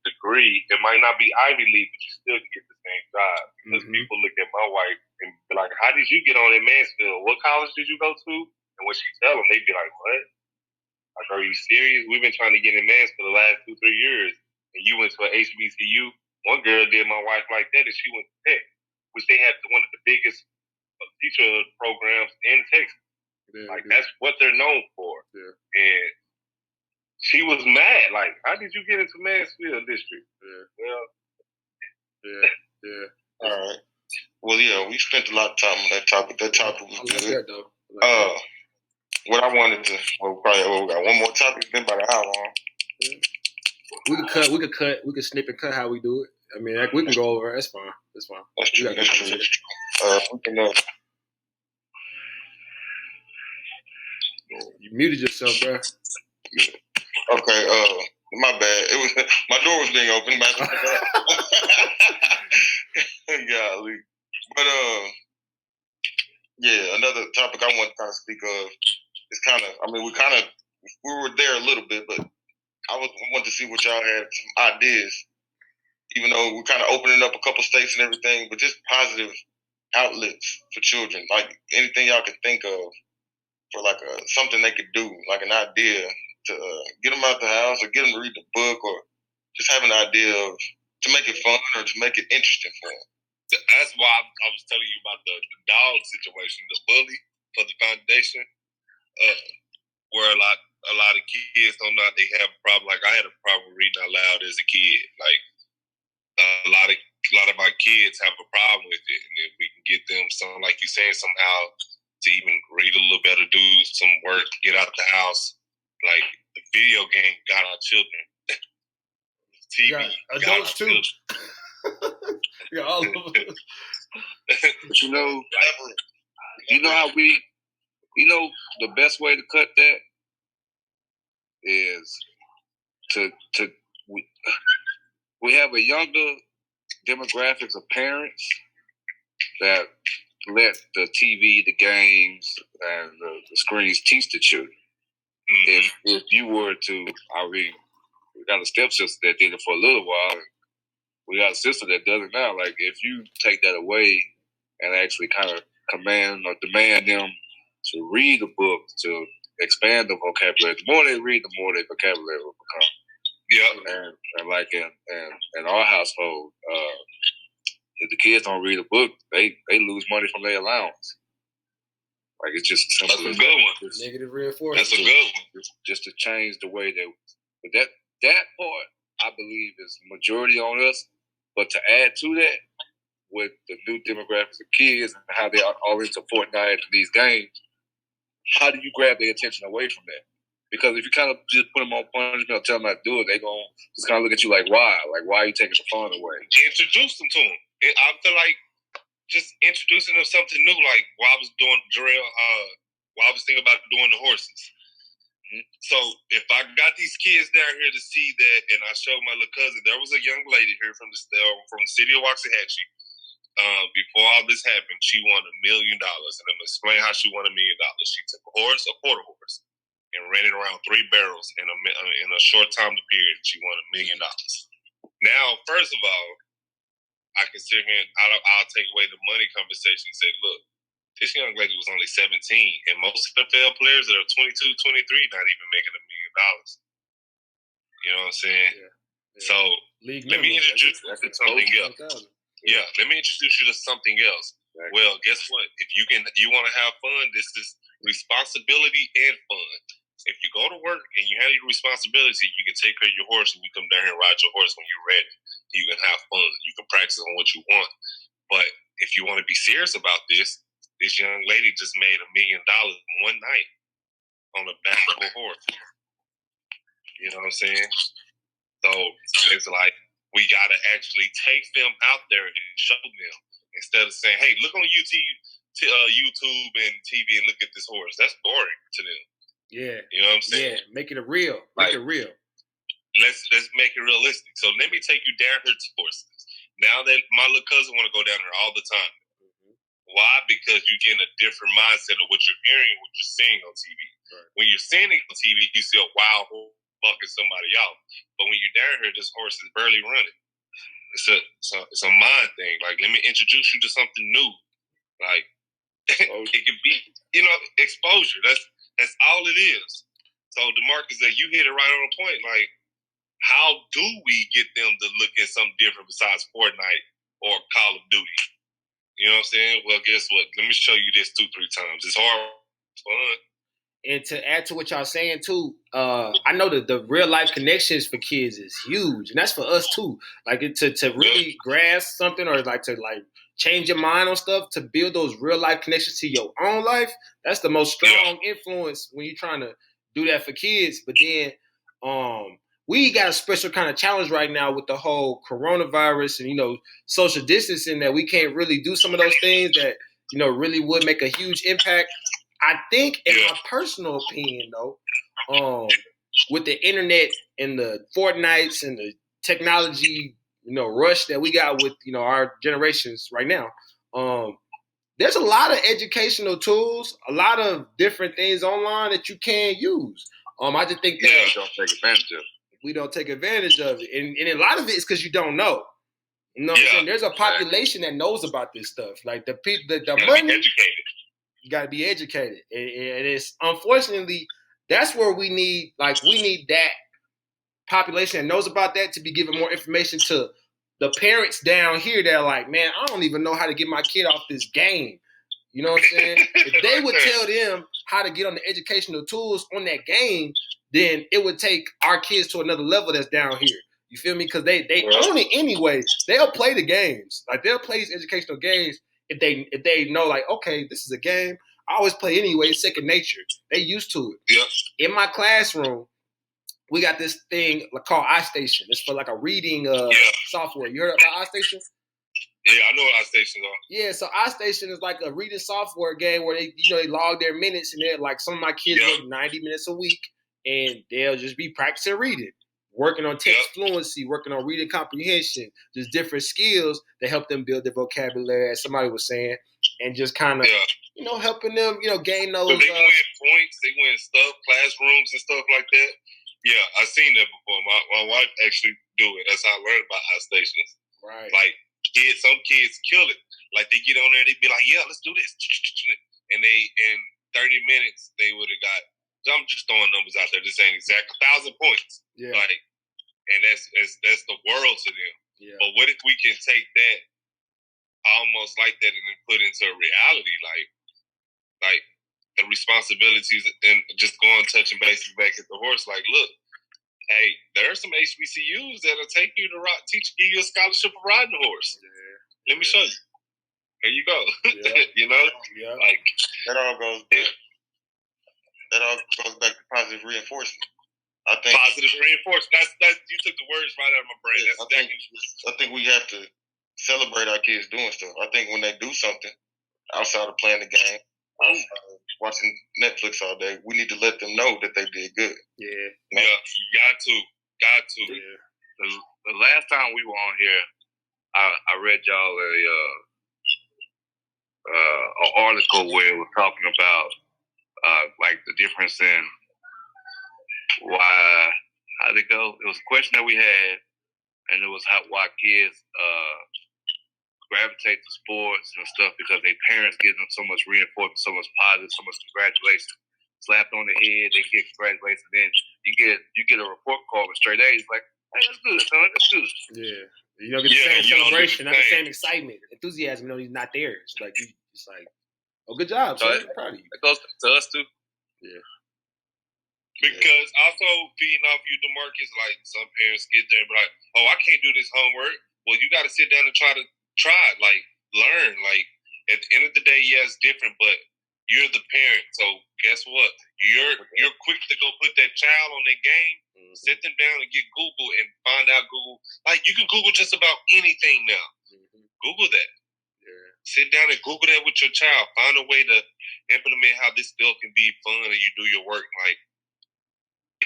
degree. It might not be Ivy League, but you still can get the same job. Because people look at my wife and be like, how did you get on in Mansfield? What college did you go to? And when she tell them, they be like, what? Like, are you serious? We've been trying to get in Mansfield the last 2-3 years, and you went to an HBCU. One girl did my wife like that, and she went to Tech, which they had one of the biggest teacher programs in Texas. Yeah, that's what they're known for. Yeah. And she was mad. Like, how did you get into Mansfield District? Yeah. Well, yeah. All right. Well, yeah, we spent a lot of time on that topic. That topic was good. That, though. What I wanted to, we got one more topic. It's been about an hour long. Yeah. We could snip and cut how we do it. I mean, we can go over. That's fine. That's fine. That's true. That's true. We can. You muted yourself, bro. Okay. My bad. It was my door was being opened. Golly. But yeah, another topic I want to kind of speak of is kind of. I mean, we were there a little bit, but I want to see what y'all had some ideas. Even though we're kind of opening up a couple states and everything, but just positive outlets for children, like anything y'all could think of for like something they could do, like an idea to get them out the house or get them to read the book or just have an idea of to make it fun or to make it interesting for them. That's why I was telling you about the dog situation, the bully for the foundation, where a lot of kids don't know they have a problem. Like I had a problem reading out loud as a kid. Like a lot of my kids have a problem with it, and if we can get them some, like you saying, somehow to even read a little better, do some work, get out the house. Like the video game got our children. TV got adults too. Yeah, all of them. But you know how the best way to cut that is we have a younger demographics of parents that let the TV, the games, and the screens teach the children. If you were to, we got a stepsister that did it for a little while. And we got a sister that does it now. Like, if you take that away and actually kind of command or demand them to read the book, to expand the vocabulary, the more they read, the more their vocabulary will become. Yeah. And like in our household, if the kids don't read a book, they lose money from their allowance. Like, it's just simple. That's a good one. Negative reinforcement. That's a good one. Just to change the way they. But that part, I believe, is majority on us. But to add to that, with the new demographics of kids and how they are all into Fortnite and these games, how do you grab their attention away from that? Because if you kind of just put them on punishment or tell them not to do it, they're going to just kind of look at you like, why? Like, why are you taking the fun away? Introduce them to them. I feel like just introducing them something new, like while I was doing Jerell, while I was thinking about doing the horses. So if I got these kids down here to see that, and I showed my little cousin, there was a young lady here from the city of Waxahachie. Before all this happened, she won $1 million, and I'm gonna explain how she won $1 million. She took a horse, a quarter horse, and ran it around 3 barrels in a short time period. She won $1 million. Now, first of all, I can sit here and I'll take away the money conversation and say, look, this young lady was only 17, and most NFL players that are 22, 23 not even making $1 million. You know what I'm saying? Yeah. So let me introduce you to something else. Yeah, let me introduce you to something else. Exactly. Well, guess what? If you want to have fun, this is responsibility and fun. If you go to work and you have your responsibility, you can take care of your horse and you come down here and ride your horse when you're ready. You can have fun. You can practice on what you want. But if you want to be serious about this young lady just made $1 million one night on the back of a horse. You know what I'm saying? So it's like we got to actually take them out there and show them instead of saying, hey, look on YouTube and TV and look at this horse. That's boring to them. Yeah. You know what I'm saying? Yeah, make it real. Make it real. Let's make it realistic. So let me take you down here to horses. Now that my little cousin want to go down there all the time. Mm-hmm. Why? Because you're getting a different mindset of what you're hearing and what you're seeing on TV. Right. When you're seeing it on TV, you see a wild horse fucking somebody out. But when you're down here, this horse is barely running. It's a mind thing. Like, let me introduce you to something new. Like, it could be, exposure. That's all it is. So Dmarques, that you hit it right on the point. Like, how do we get them to look at something different besides Fortnite or Call of Duty? You know what I'm saying? Well, guess what? Let me show you this 2-3 times. It's hard, it's fun. And to add to what y'all saying too, I know that the real life connections for kids is huge, and that's for us too. Like to really grasp something or like to like change your mind on stuff, to build those real life connections to your own life. That's the most strong influence when you're trying to do that for kids. But then, we got a special kind of challenge right now with the whole coronavirus and social distancing, that we can't really do some of those things that really would make a huge impact. I think, in my personal opinion, though, with the internet and the Fortnites and the technology, rush that we got with, our generations right now, there's a lot of educational tools, a lot of different things online that you can use. I just think that we don't take advantage of it. We don't take advantage of it, and a lot of it is because you don't know. You know what I'm saying? There's a population that knows about this stuff. Like the money. Educated. You got to be educated, and it's unfortunately that's where we need that population that knows about that to be giving more information to the parents down here that are like, man, I don't even know how to get my kid off this game. You know what I'm saying? If they would tell them how to get on the educational tools on that game, then it would take our kids to another level that's down here. You feel me? Because they own it anyway. They'll play the games. Like, they'll play these educational games if they know, like, okay, this is a game. I always play anyway. It's second nature. They used to it. Yeah. In my classroom, we got this thing called iStation. It's for like a reading software. You heard about iStation? Yeah, I know what iStation are. Yeah, so iStation is like a reading software game where they log their minutes, and they're like, some of my kids work 90 minutes a week, and they'll just be practicing reading, working on text fluency, working on reading comprehension, just different skills that help them build their vocabulary, as somebody was saying, and just kind of helping them gain those. So they win points, they win stuff, classrooms and stuff like that. Yeah, I've seen that before. My wife actually do it. That's how I learned about iStations. Right. Like, some kids kill it. Like, they get on there, they be like, yeah, let's do this. And they, in 30 minutes, they would have got, I'm just throwing numbers out there, this ain't exact, 1,000 points. Yeah. Like, and that's the world to them. Yeah. But what if we can take that almost like that and then put into a reality, like the responsibilities, and just going touching bases back at the horse, like, look, hey, there are some HBCUs that'll take you to give you a scholarship for riding a horse. Yeah. Let me show you. Here you go. Yeah. Yeah. Like, that all goes back to positive reinforcement. I think positive reinforcement. That's you took the words right out of my brain. I think we have to celebrate our kids doing stuff. I think when they do something outside of playing the game, outside of watching Netflix all day, we need to let them know that they did good. Yeah. Yeah, you got to. Yeah. The last time we were on here, I read y'all an article where it was talking about like the difference in how'd it go? It was a question that we had, and it was why kids gravitate to sports and stuff, because their parents give them so much reinforcement, so much positive, so much congratulations, slapped on the head, they get congratulations, and then you get a report card with straight A's, like, hey, that's good, son, that's good. Yeah. You don't get the same celebration, not the same excitement, enthusiasm. He's not there. It's like, oh, good job, son. I'm proud of you. That goes to us too. Yeah. Because also feeding off you, Dmarques, like, some parents get there and be like, oh, I can't do this homework. Well, you got to sit down and try it, like, learn. Like, at the end of the day, yeah, it's different, but you're the parent. So guess what? You're quick to go put that child on that game. Mm-hmm. Sit them down and get Google and find out Google. Like, you can Google just about anything now. Mm-hmm. Google that. Yeah. Sit down and Google that with your child. Find a way to implement how this still can be fun and you do your work. Like,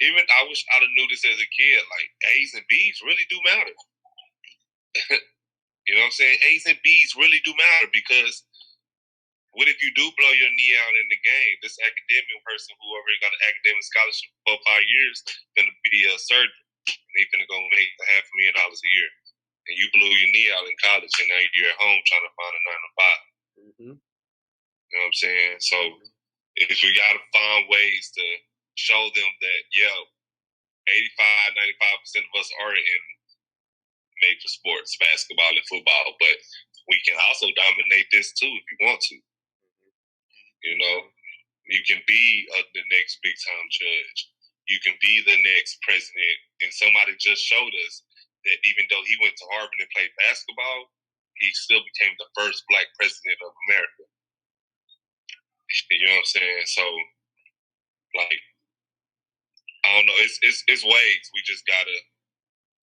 even I wish I'd have knew this as a kid. Like, A's and B's really do matter. You know what I'm saying? A's and B's really do matter, because what if you do blow your knee out in the game? This academic person who already got an academic scholarship for 5 years gonna be a surgeon, and they finna go make $500,000 a year. And you blew your knee out in college, and now you're at home trying to find a 9 to 5. Mm-hmm. You know what I'm saying? So if we gotta find ways to show them that, 85, 95% of us are in major sports, basketball and football, but we can also dominate this too if you want to. You know, you can be the next big time judge. You can be the next president. And somebody just showed us that even though he went to Harvard and played basketball, he still became the first black president of America. You know what I'm saying? So, like, I don't know. It's ways. We just gotta.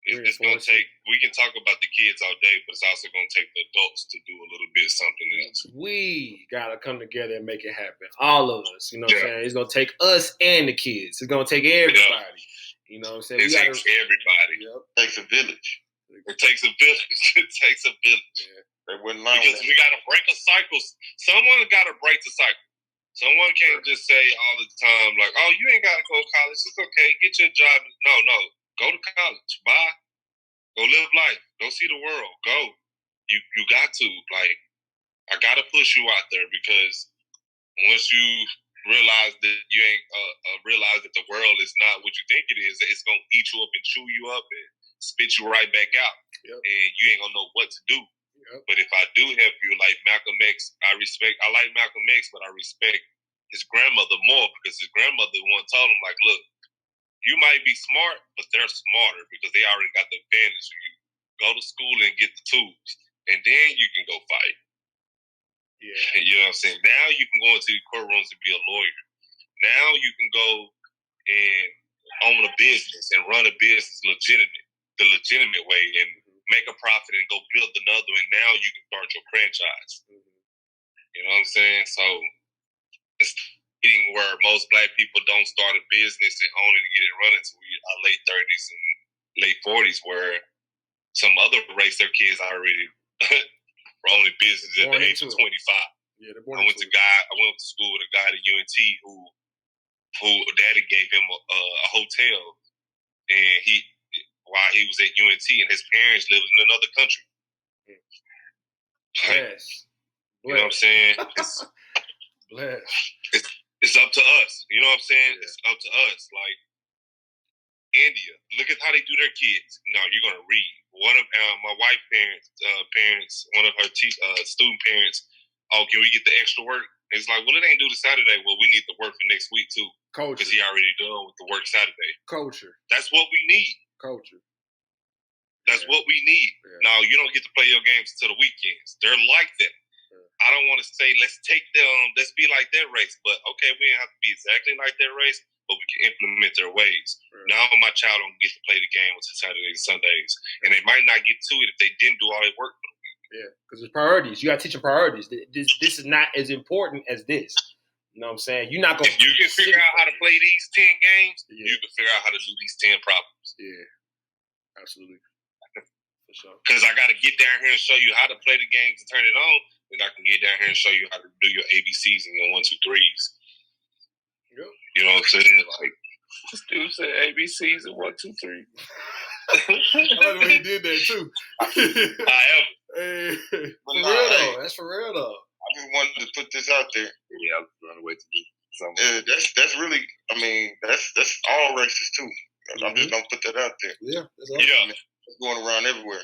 It's gonna take. We can talk about the kids all day, but it's also gonna take the adults to do a little bit something else. We gotta come together and make it happen. All of us. You know what I'm saying? It's gonna take us and the kids. It's gonna take everybody. Yeah. You know what I'm saying? It takes everybody. Yep. It takes a village. It takes a village. It takes a village. Yeah. They wouldn't lie because we gotta break a cycle. Someone gotta break the cycle. Someone can't just say all the time, like, oh, you ain't got to go to college. It's okay. Get your job. No. Go to college. Bye. Go live life. Go see the world. Go. You got to. Like, I got to push you out there because once you realize that you ain't realize that the world is not what you think it is, it's going to eat you up and chew you up and spit you right back out. Yep. And you ain't going to know what to do. Yep. But if I do help you, like Malcolm X, I like Malcolm X, but I respect his grandmother more because his grandmother once told him, like, look, you might be smart, but they're smarter because they already got the advantage of you. Go to school and get the tools, and then you can go fight. Yeah. You know what I'm saying? Now you can go into the courtrooms and be a lawyer. Now you can go and own a business and run a business the legitimate way, and make a profit and go build another, and now you can start your franchise. You know what I'm saying? So it's getting where most black people don't start a business and own it and get it running until our late 30s and late 40s, where some other race, their kids already were owning business at the age of 25. Yeah, I went to school with a guy at UNT who daddy gave him a hotel, and while he was at UNT, and his parents lived in another country. Bless. You know what I'm saying? It's up to us. You know what I'm saying? Yeah. It's up to us. Like India, look at how they do their kids. No, you're gonna read. One of my wife's parents, one of her student parents. Oh, can we get the extra work? It's like, well, it ain't due to Saturday. Well, we need the work for next week too, because he already done with the work Saturday. Culture. That's what we need. Culture. That's what we need. Yeah. Now, you don't get to play your games until the weekends. They're like that. Yeah. I don't want to say, let's be like their race. But, okay, we don't have to be exactly like their race, but we can implement their ways. Yeah. Now my child don't get to play the game until Saturdays and Sundays. And they might not get to it if they didn't do all their work for the week. Yeah, because it's priorities. You got to teach them priorities. This is not as important as this. You know what I'm saying? You're not going to... If you can figure out how to play these 10 games, you can figure out how to do these 10 problems. Yeah, absolutely. Because I got to get down here and show you how to play the games and turn it on, then I can get down here and show you how to do your ABCs and your 1, 2, 3s. Yep. You know what I'm saying? Like, this dude said ABCs and 1, 2, 3. I like when he did that too. Hey, for real though. That's for real though. I just wanted to put this out there. Yeah, I was trying to wait to do something. That's really. I mean, that's all races too. I'm just gonna put that out there. Yeah. It's going around everywhere.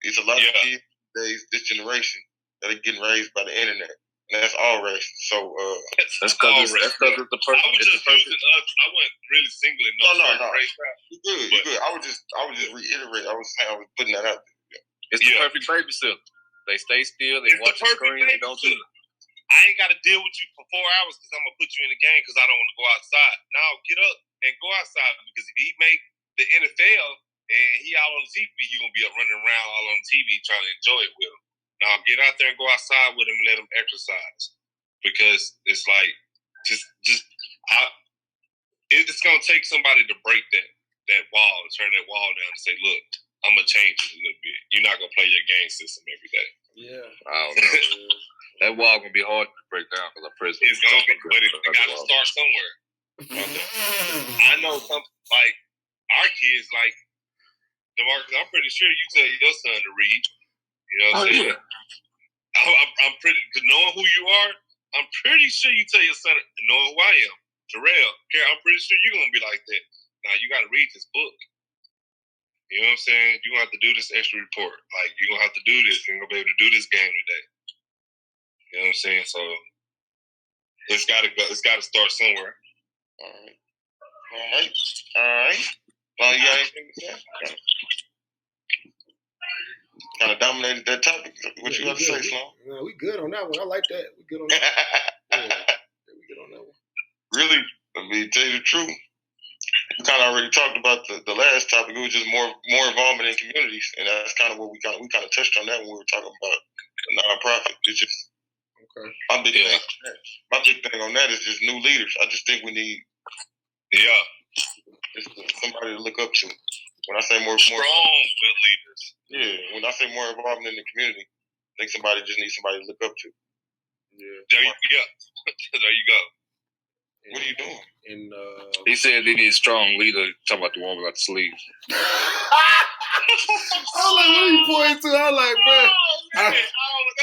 It's a lot of kids days, this generation, that are getting raised by the internet. And that's all races. So that's because it's the person. I was just using us. I wasn't really singling no race. You good. I was just reiterating. I was putting that out there. It's the perfect babysitter. They stay still. They watch the screen. They don't do it. I ain't got to deal with you for 4 hours because I'm gonna put you in the game because I don't want to go outside. Now get up and go outside, because if he make the NFL and he out on the TV, you're going to be running around all on the TV trying to enjoy it with him. Now get out there and go outside with him and let him exercise, because it's like it's going to take somebody to break that wall and turn that wall down and say, look, I'm going to change it a little bit. You're not going to play your game system every day. Yeah. I don't know. That wall going to be hard to break down because I'm prison. It's going to be, but it got to start somewhere. I know something like our kids, like Dmarques, I'm pretty sure you tell your son to read. You know what I'm saying? Yeah. I'm pretty, because knowing who you are, I'm pretty sure you tell your son, knowing who I am, Jerell, Kerry, I'm pretty sure you're going to be like that. now you got to read this book. You know what I'm saying? You're going to have to do this extra report. Like, you're going to have to do this. You're going to be able to do this game today. You know what I'm saying? So, it's got to go. It's got to start somewhere. All right. Well, you got anything to say? Kind of dominated that topic. What you got to say, Sloan? Yeah, we good on that one. I like that. We good on that one. We good on that one. Really, I mean, tell you the truth, we kind of already talked about the last topic. It was just more involvement in communities, and that's kind of what we kind of touched on that when we were talking about the nonprofit. It's just my big thing. My big thing on that is just new leaders. I just think we need just somebody to look up to. When I say more strong good leaders. Yeah, when I say more involvement in the community, I think somebody just needs somebody to look up to. Yeah. There you go. And, what are you doing? And he said they need a strong leader. Talking about the one without the sleeves. I was like, what are you pointing to? I was like, bro. That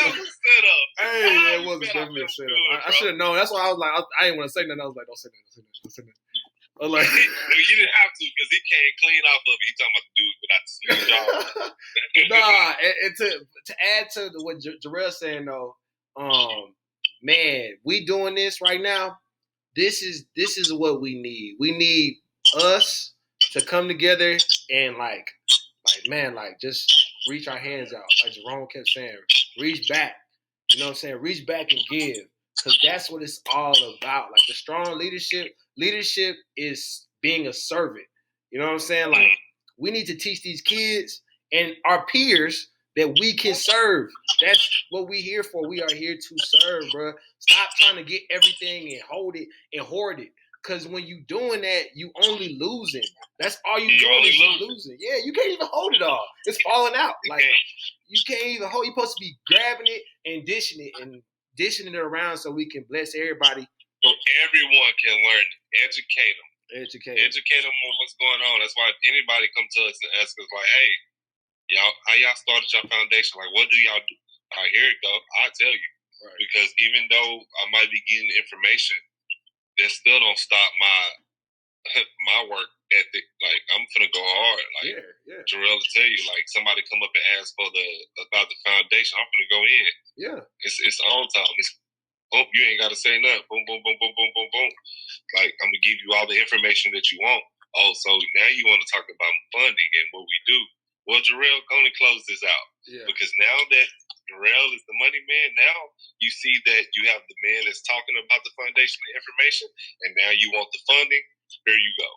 was a setup. Hey, it was definitely a setup. I should have known. That's why I was like, I didn't want to say nothing. I was like, don't say that. I was like, you didn't have to because he came clean off of it. He talking about the dude without the sleeves. Nah, and to add to what Jerell saying though, man, we doing this right now. This is what we need. We need us to come together and like just reach our hands out. Like Jerome kept saying, reach back. You know what I'm saying? Reach back and give. Because that's what it's all about. Like the strong leadership is being a servant. You know what I'm saying? Like we need to teach these kids and our peers that we can serve. That's what we're here for. We are here to serve, bro. Stop trying to get everything and hold it and hoard it. Because when you doing that, you only losing. That's all you doing is you losing. Yeah, you can't even hold it all. It's falling out. Like you can't even hold. You're supposed to be grabbing it and dishing it around so we can bless everybody. So everyone can learn. Educate them. Educate them on what's going on. That's why if anybody come to us and ask us like, hey, y'all, how y'all started your foundation? Like, what do y'all do? All right, here you go. I'll tell you. Right. Because even though I might be getting information, that still don't stop my work ethic. Like, I'm finna go hard. Like, Jerell will tell you, like, somebody come up and ask about the foundation, I'm finna go in. Yeah. It's all time. You ain't got to say nothing. Boom, boom, boom, boom, boom, boom, boom. Like, I'm going to give you all the information that you want. Oh, so now you want to talk about funding and what we do. Well, Jerell, go and close this out. Yeah. Because now that Jerell is the money man, now you see that you have the man that's talking about the foundation and information, and now you want the funding. There you go.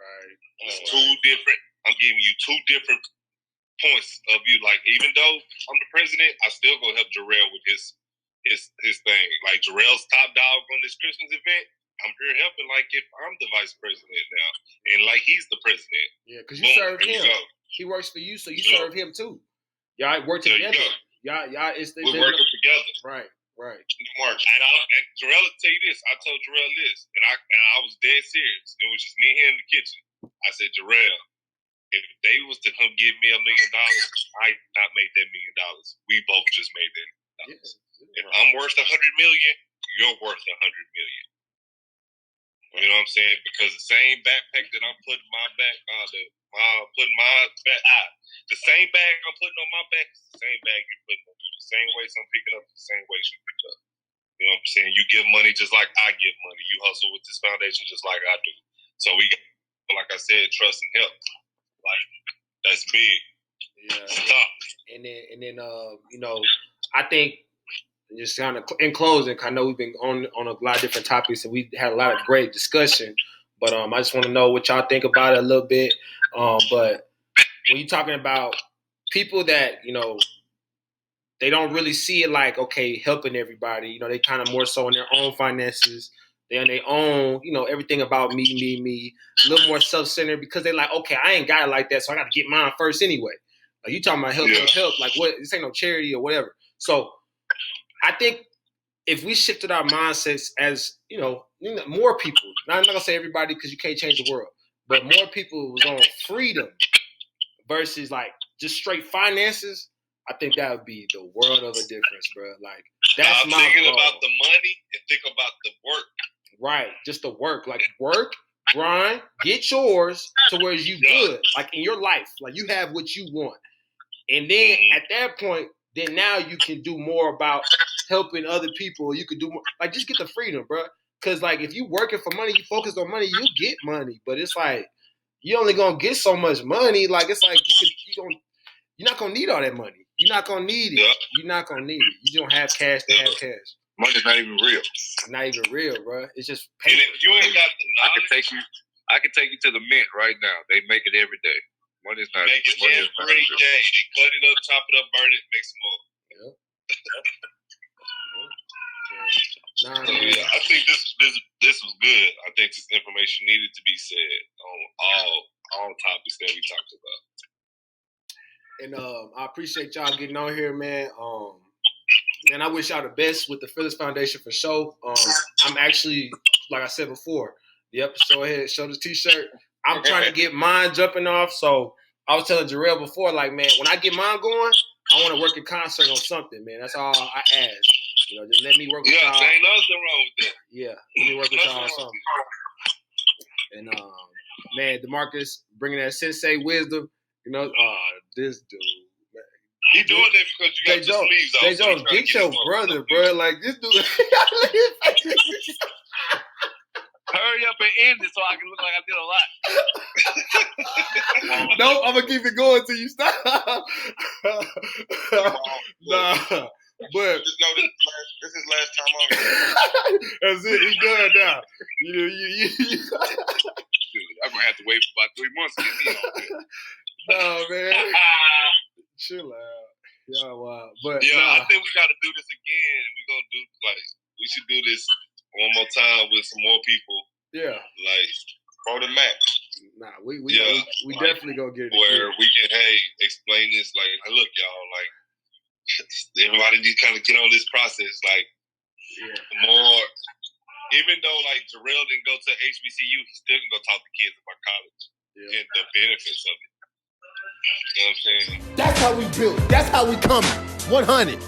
Right. It's two different. I'm giving you two different points of view. Like, even though I'm the president, I still go help Jerell with his thing. Like, Jerell's top dog on this Christmas event, I'm here helping like if I'm the vice president now. And like he's the president. Yeah, because you serve him. He works for you, so you serve him too. Y'all work together. Y'all we're working together. Right. Dmarques. And Jerell will tell you this. I told Jerell this, and I was dead serious. It was just me and him in the kitchen. I said, Jerell, if they was to come give me $1 million, I not made that $1 million. We both just made that $1 million. If I'm worth $100 million, you're worth $100 million. You know what I'm saying? Because the same backpack that I'm putting my back, the same bag I'm putting on my back is the same bag you're putting on. The same weights I'm picking up, the same weights you pick up. You know what I'm saying? You give money just like I give money. You hustle with this foundation just like I do. So we got, like I said, trust and help. Like, that's big. Yeah. And then I think just kind of in closing, I know we've been on a lot of different topics and we had a lot of great discussion. But I just want to know what y'all think about it a little bit. But when you're talking about people that they don't really see it like helping everybody. They kind of more so in their own finances. They're on their own. Everything about me. A little more self-centered because they're like, okay, I ain't got it like that, so I got to get mine first anyway. Like you talking about help. Like what? This ain't no charity or whatever. So I think if we shifted our mindsets as, more people, now I'm not going to say everybody because you can't change the world, but more people was on freedom versus like just straight finances, I think that would be the world of a difference, bro. Like that's I'm thinking about the money and think about the work. Right. Just the work. Like work grind, get yours to where you good, like in your life, like you have what you want. And then at that point, then now you can do more about helping other people. You could do more, like just get the freedom, bro. Because like if you working for money, you focus on money, you get money. But it's like you only gonna get so much money. Like it's like you're not gonna need all that money. You're not gonna need it. Yeah. You're not gonna need it. You don't have cash to have cash. Money's not even real. Not even real, bro. It's just And paper. if you ain't got the knowledge, I can take you to the mint right now. They make it every day. Money's not. Make it money is not every real. day. They cut it up, chop it up, burn it, make some more. Nah, So, man. yeah, I think this was good. I think this information needed to be said on all topics that we talked about. And I appreciate y'all getting on here, man. Man, I wish y'all the best with the Phillips Foundation for sure. I'm actually, like I said before, yep, show ahead, show the t-shirt. I'm trying to get mine jumping off. So I was telling Jerell before, like, man, when I get mine going, I want to work in concert on something, man. That's all I ask. You know, just let me work with y'all. Yeah, ain't nothing wrong with that. Yeah, let me work with y'all on something. And man, Dmarques bringing that sensei wisdom. You know, this dude. He doing that because you got your sleeves off. J. Jones, get your brother, bro. Like this dude. Hurry up and end it so I can look like I did a lot. Nope, I'm gonna keep it going till you stop. Nah, but Just know this is last time on here. that's it. He's done now. You. I'm gonna have to wait for about 3 months to get me on there. Nah, man. Chill out. Yeah, wow. But Yeah, nah. I think we got to do this again. We're gonna do we should do this one more time with some more people. Yeah. Like For the max. Nah, we Yeah. definitely gonna get it. where we can explain this. Like, look, y'all, like everybody needs to kind of get on this process. Like, more. Even though like Jerell didn't go to HBCU, he still can go talk to kids about college and the benefits of it. You know what I'm saying? That's how we built. That's how we coming. 100.